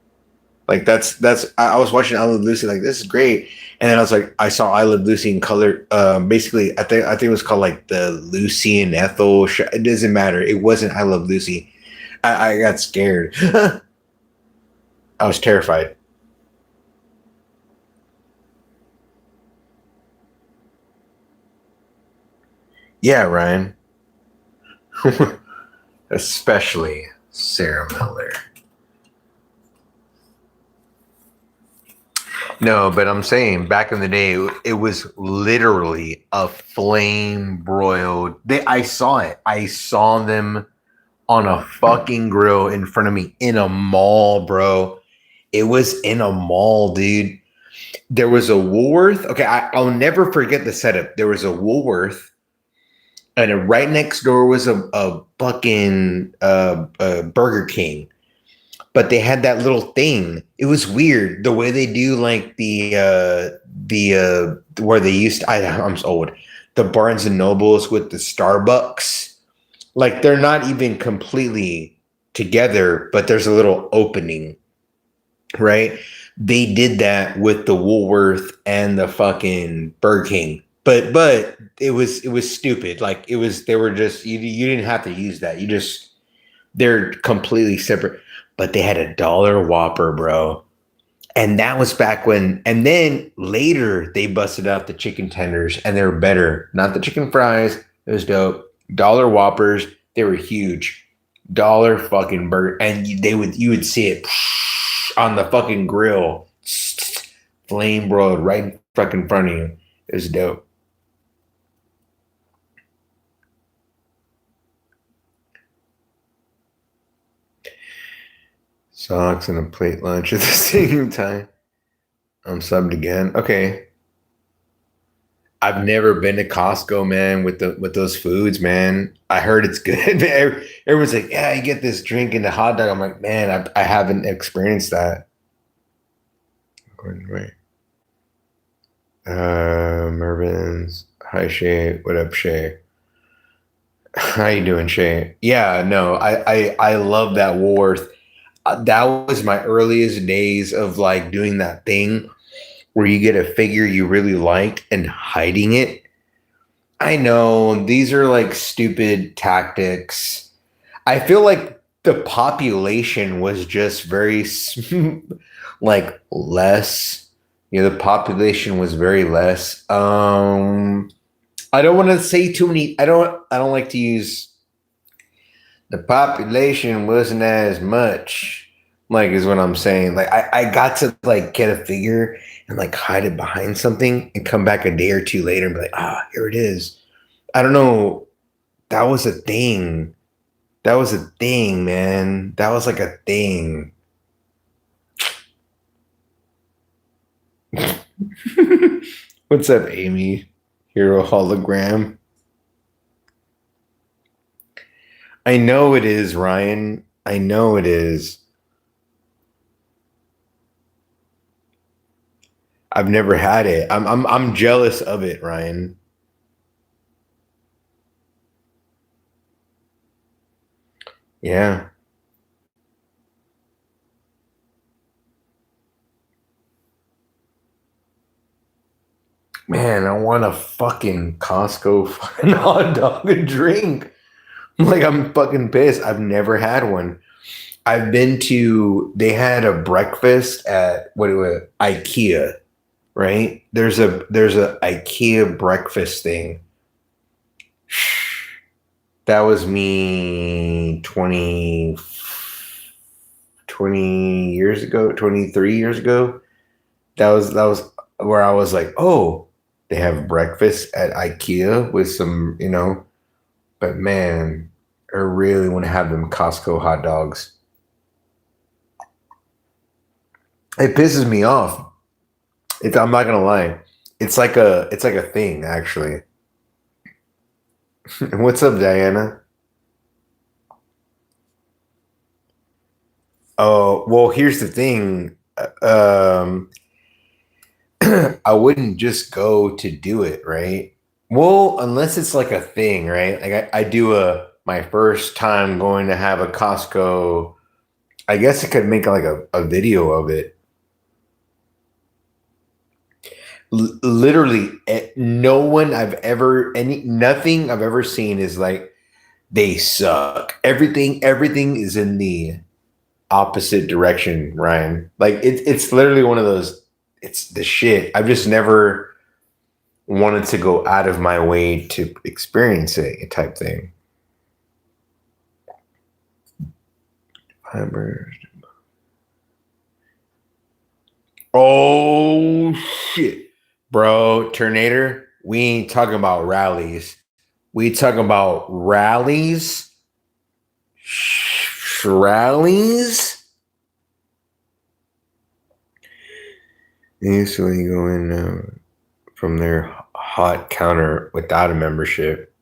Like I was watching I Love Lucy like this is great, and then I was like I saw I Love Lucy in color. Basically, I think it was called like the Lucy and Ethel. It doesn't matter. It wasn't I Love Lucy. I got scared. I was terrified. Yeah, Ryan. Especially Sarah Miller. No, but I'm saying back in the day, it was literally a flame broiled. I saw it. I saw them on a fucking grill in front of me in a mall, bro. It was in a mall, dude. There was a Woolworth. Okay, I'll never forget the setup. There was a Woolworth, and right next door was a fucking Burger King. But they had that little thing. It was weird the way they do like the where they used to, I'm so old. The Barnes and Nobles with the Starbucks. Like they're not even completely together, but there's a little opening, right? They did that with the Woolworth and the fucking Burger King. But it was stupid. Like it was they were just you didn't have to use that. They're completely separate. But they had $1 Whopper, bro. And that was back when, and then later they busted out the chicken tenders and they were better. Not the chicken fries. It was dope. $1 Whoppers. They were huge. Dollar fucking burger. And you would see it on the fucking grill. Flame broiled right in fucking front of you. It was dope. Socks and a plate lunch at the same time. I'm subbed again. Okay. I've never been to Costco, man, with those foods, man. I heard it's good. Everyone's like, yeah, you get this drink and the hot dog. I'm like, man, I haven't experienced that. Wait. Mervin's. Hi, Shay. What up, Shay? How you doing, Shay? Yeah, no, I love that Woolworth. That was my earliest days of like doing that thing where you get a figure you really like and hiding it. I know these are like stupid tactics. I feel like the population was just very like less. Yeah, the population was very less. I don't want to say too many. I don't like to use the population wasn't as much, like is what I'm saying. Like I got to like get a figure and like hide it behind something and come back a day or two later and be like, here it is. I don't know. That was a thing. That was a thing, man. That was like a thing. What's up, Amy? Hero hologram. I know it is, Ryan. I know it is. I've never had it. I'm jealous of it, Ryan. Yeah. Man, I want a fucking Costco fucking hot dog and drink. Like, I'm fucking pissed. I've never had one. I've been to, they had a breakfast at, what do it, IKEA, right? There's a IKEA breakfast thing. That was me 20 years ago, 23 years ago. That was where I was like, oh, they have breakfast at IKEA with some, but man, I really want to have them Costco hot dogs. It pisses me off. I'm not gonna lie. It's like a thing, actually. What's up, Diana? Oh, well, here's the thing. I wouldn't just go to do it, right? Well, unless it's like a thing, right? Like I do my first time going to have a Costco. I guess I could make like a video of it. Literally, no one nothing I've ever seen is like they suck. Everything is in the opposite direction, Ryan. Like it's literally one of those. It's the shit. I've just never wanted to go out of my way to experience it, type thing. Oh shit, bro, Terminator. We ain't talking about rallies. We talking about rallies. Rallies. So you go in from their hot counter without a membership.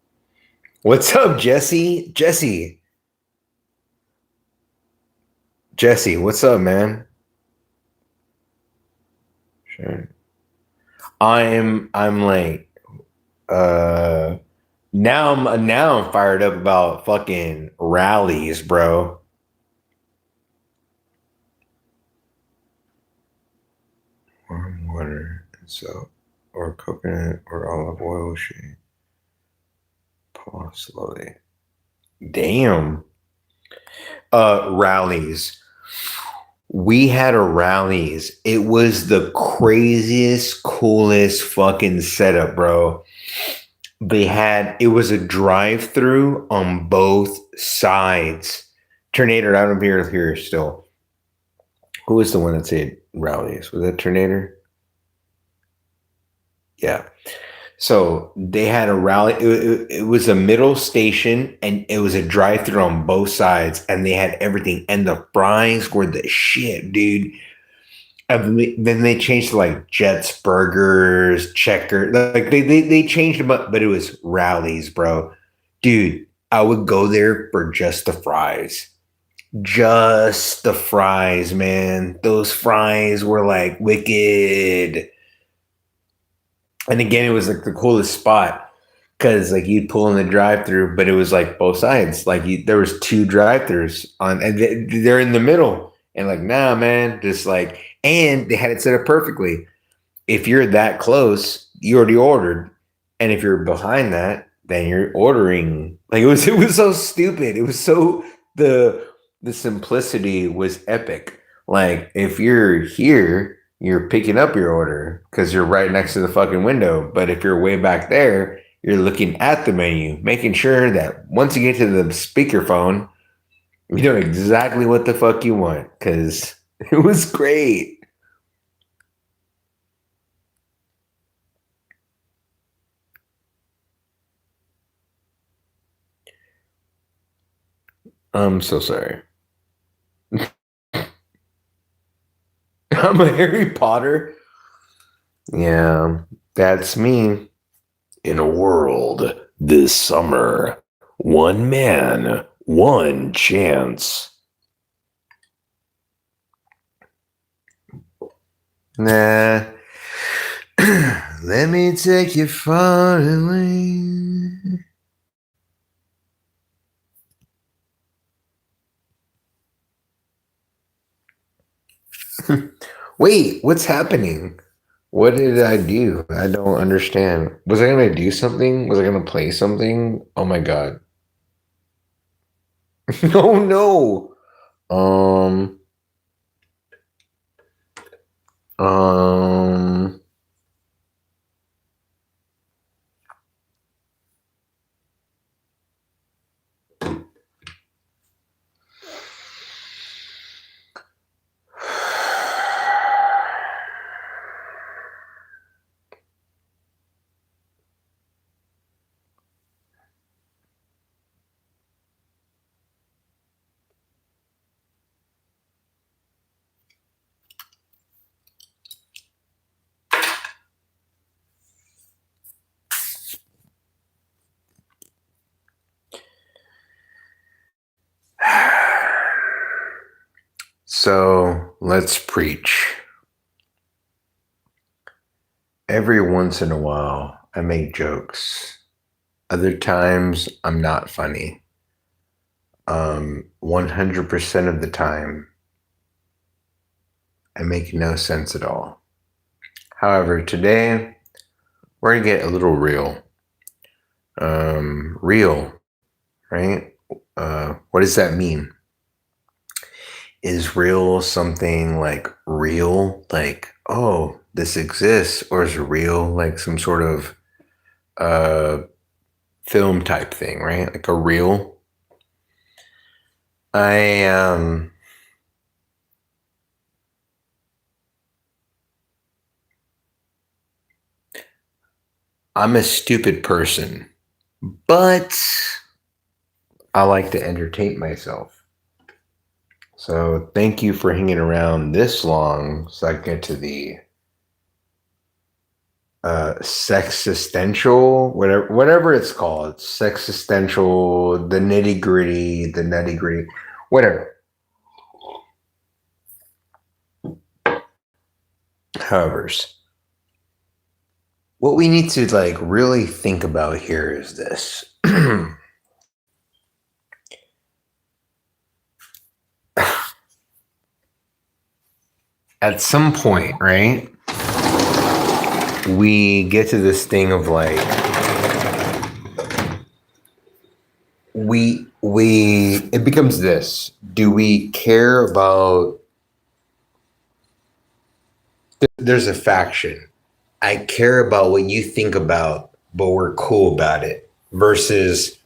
What's up, Jesse? Jesse, what's up, man? Sure. I'm like now I'm fired up about fucking rallies, bro. Warm water and soap or coconut or olive oil shake. Pour slowly. Damn. Rallies. We had a rallies. It was the craziest, coolest fucking setup, bro. It was a drive-through on both sides. Tornado, I don't know if you're here still. Who was the one that said rallies? Was that Tornado? Yeah. So they had a rally. It was a middle station, and it was a drive-through on both sides, and they had everything. And the fries were the shit, dude. Then they changed to like Jets Burgers, Checker. Like they changed them up, but it was rallies, bro. Dude, I would go there for just the fries. Just the fries, man. Those fries were like wicked. And again, it was like the coolest spot because like you'd pull in the drive-through, but it was like both sides. Like there was two drive-throughs on, and they're in the middle. And like, nah, man, just like, and they had it set up perfectly. If you're that close, you already ordered, and if you're behind that, then you're ordering. Like it was so stupid. It was so the simplicity was epic. Like if you're here, you're picking up your order because you're right next to the fucking window. But if you're way back there, you're looking at the menu, making sure that once you get to the speakerphone, you know exactly what the fuck you want because it was great. I'm so sorry. I'm a Harry Potter. Yeah, that's me. In a world this summer, one man, one chance. Nah. Let me take you far away. Wait, what's happening? What did I do? I don't understand. Was I gonna do something? Was I gonna play something? Oh my god. Oh no. Um um So let's preach. Every once in a while I make jokes. Other times I'm not funny. 100% of the time I make no sense at all. However, today we're gonna get a little real. Real, right? What does that mean? Is real something like real, like, oh, this exists, or is real like some sort of uh, film type thing, right? Like a reel. I I'm a stupid person, but I like to entertain myself. So thank you for hanging around this long so I can get to the sexistential, whatever it's called, sexistential, the nitty gritty, whatever. However, what we need to like really think about here is this. At some point, right? We get to this thing of like we it becomes this. Do we care about there's a faction. I care about what you think about, but we're cool about it. Versus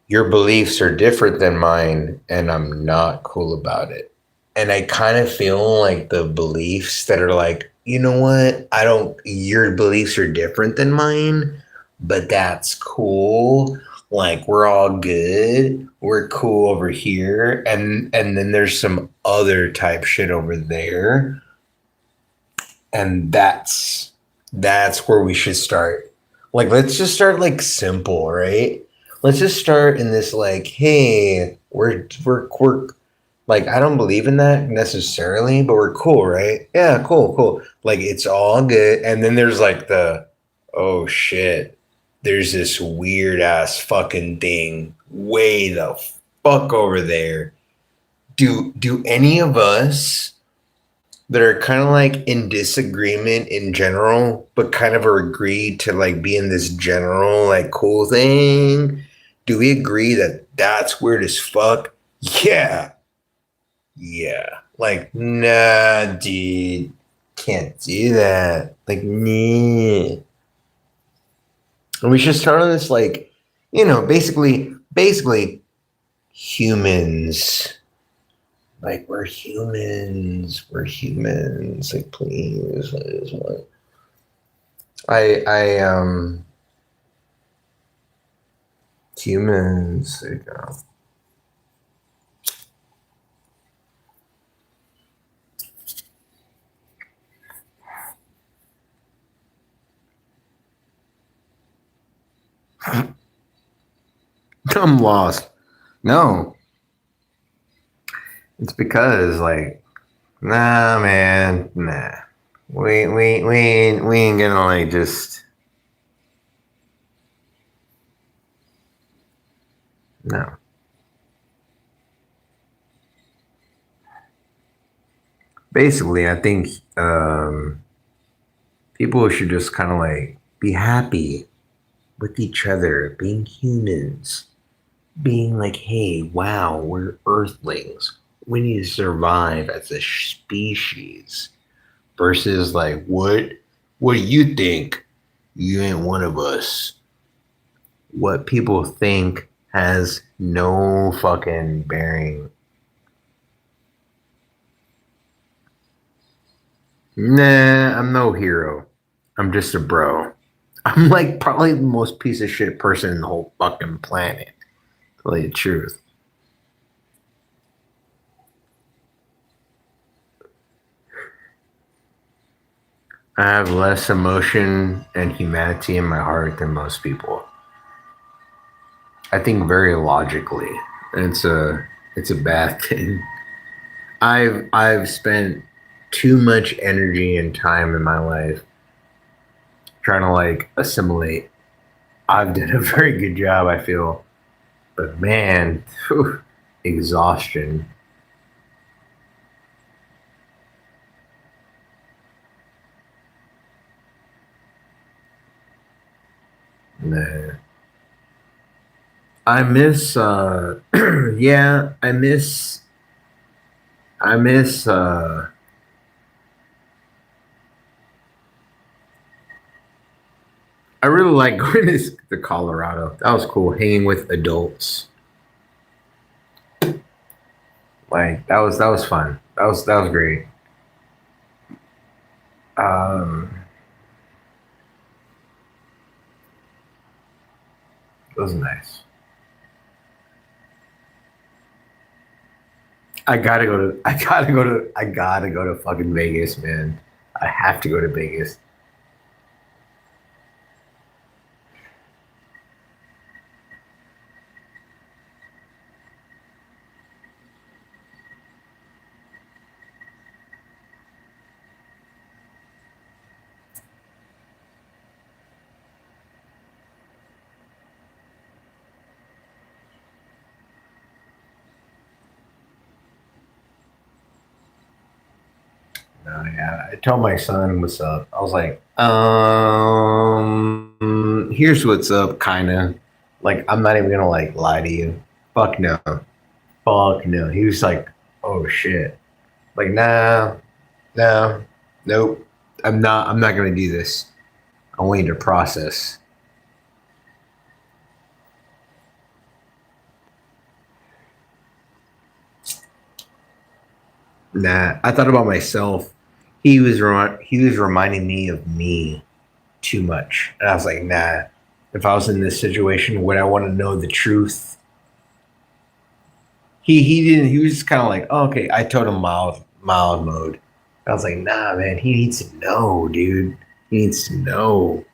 your beliefs are different than mine and I'm not cool about it. And I kind of feel like the beliefs that are like, you know what? I don't, your beliefs are different than mine, but that's cool. Like we're all good. We're cool over here. And then there's some other type shit over there. And that's where we should start. Like let's just start like simple, right? Let's just start in this like, hey, we're like I don't believe in that necessarily, but we're cool, right? Yeah, cool. Like it's all good. And then there's like the oh shit, there's this weird ass fucking thing way the fuck over there. Do any of us that are kind of like in disagreement in general, but kind of are agreed to like be in this general like cool thing? Do we agree that that's weird as fuck? Yeah. Yeah. Like, nah, dude. Can't do that. Like, nah. And we should start on this like, basically humans. Like we're humans. We're humans. Like, please, what is what? I humans. There you go. I'm lost. No, it's because like, nah, man, nah. We ain't gonna like just no. Basically, I think People should just kind of like be happy with each other, being humans, being like, hey, wow, we're earthlings. We need to survive as a species versus like, what do you think? You ain't one of us. What people think has no fucking bearing. Nah, I'm no hero. I'm just a bro. I'm like probably the most piece of shit person in the whole fucking planet. To tell you the truth. I have less emotion and humanity in my heart than most people. I think very logically. It's a bad thing. I've spent too much energy and time in my life trying to like assimilate. I've done a very good job, I feel. But man, whew, exhaustion. Nah. I miss yeah, I miss I really like going to Colorado. That was cool. Hanging with adults. Like that was fun. That was great. Um it was nice. I gotta go to fucking Vegas, man. I have to go to Vegas. No, yeah. I told my son what's up. I was like, here's what's up, kinda. Like, I'm not even gonna like lie to you. Fuck no. Fuck no. He was like, oh shit. Like, nah, no, nope. I'm not gonna do this. I want you to process. Nah. I thought about myself. He was reminding me of me too much. And I was like, nah. If I was in this situation, would I want to know the truth? He didn't. He was just kind of like, oh, okay. I told him mild mode. I was like, nah, man. He needs to know, dude. He needs to know.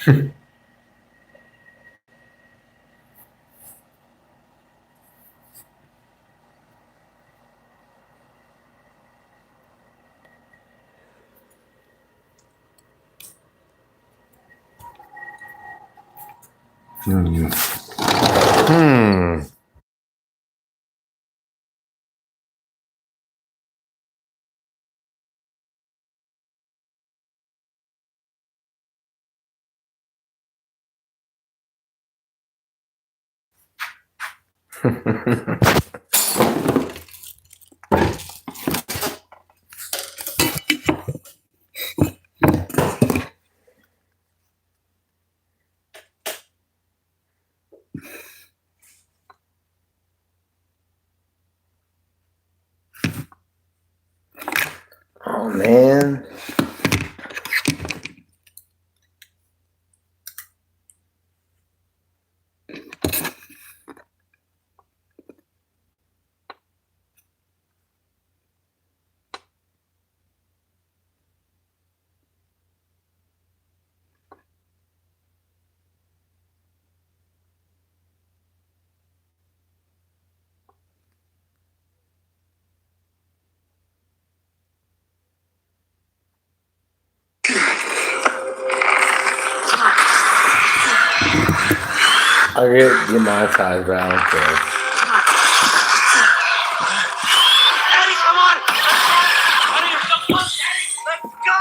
Hmm. Hmm. Oh man. I'll get demonetized, but I don't care. Eddie, come on! Eddie, you're so close! Eddie, let's go!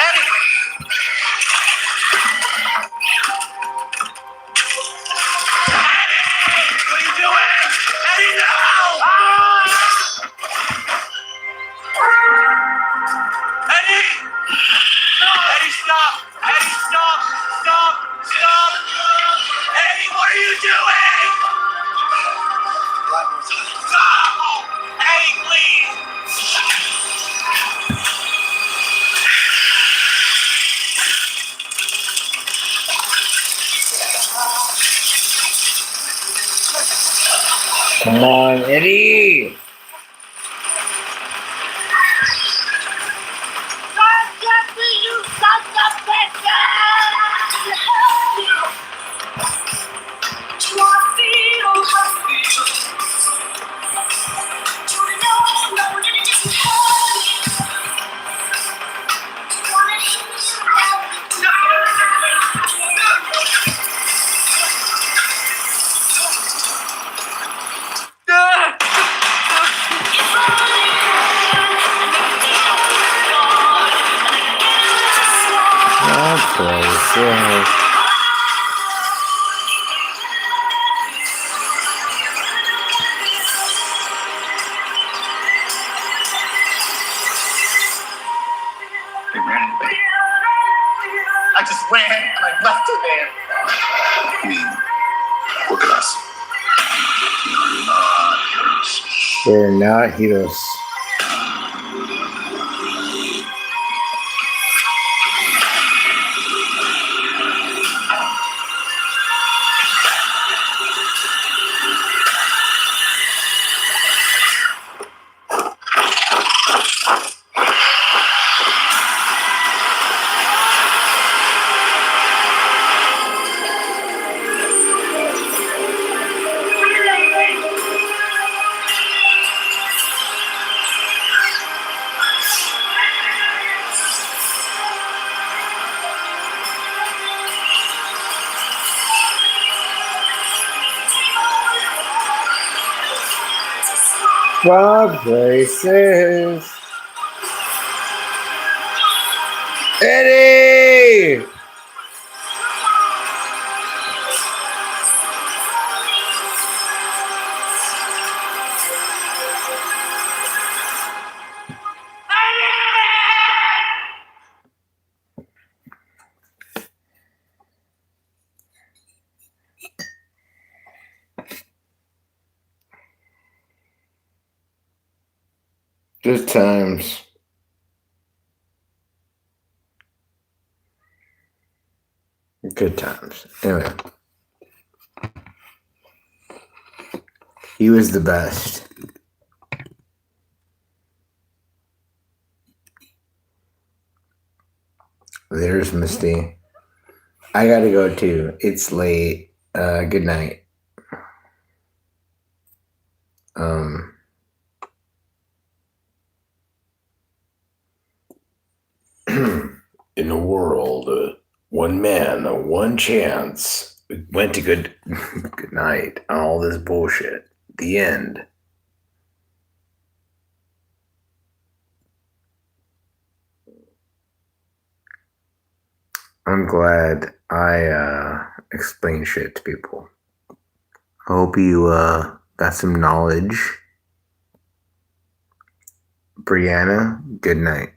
Eddie! What are you doing? Eddie, no! Ah! Eddie! No! Eddie, stop! Eddie, stop! Stop! Stop! Eddie, what are you doing? No! Eddie, please! Come on, Eddie! Don't get me, you sons of bitches! Okay, I just ran and I left her there. I mean, look at us. we're not heroes. Rob places. Eddie! Good times. Good times. Anyway. He was the best. There's Misty. I gotta go too. It's late. Good night. In a world, one man, one chance. Went to good night. All this bullshit. The end. I'm glad I explained shit to people. I hope you got some knowledge. Brianna, good night.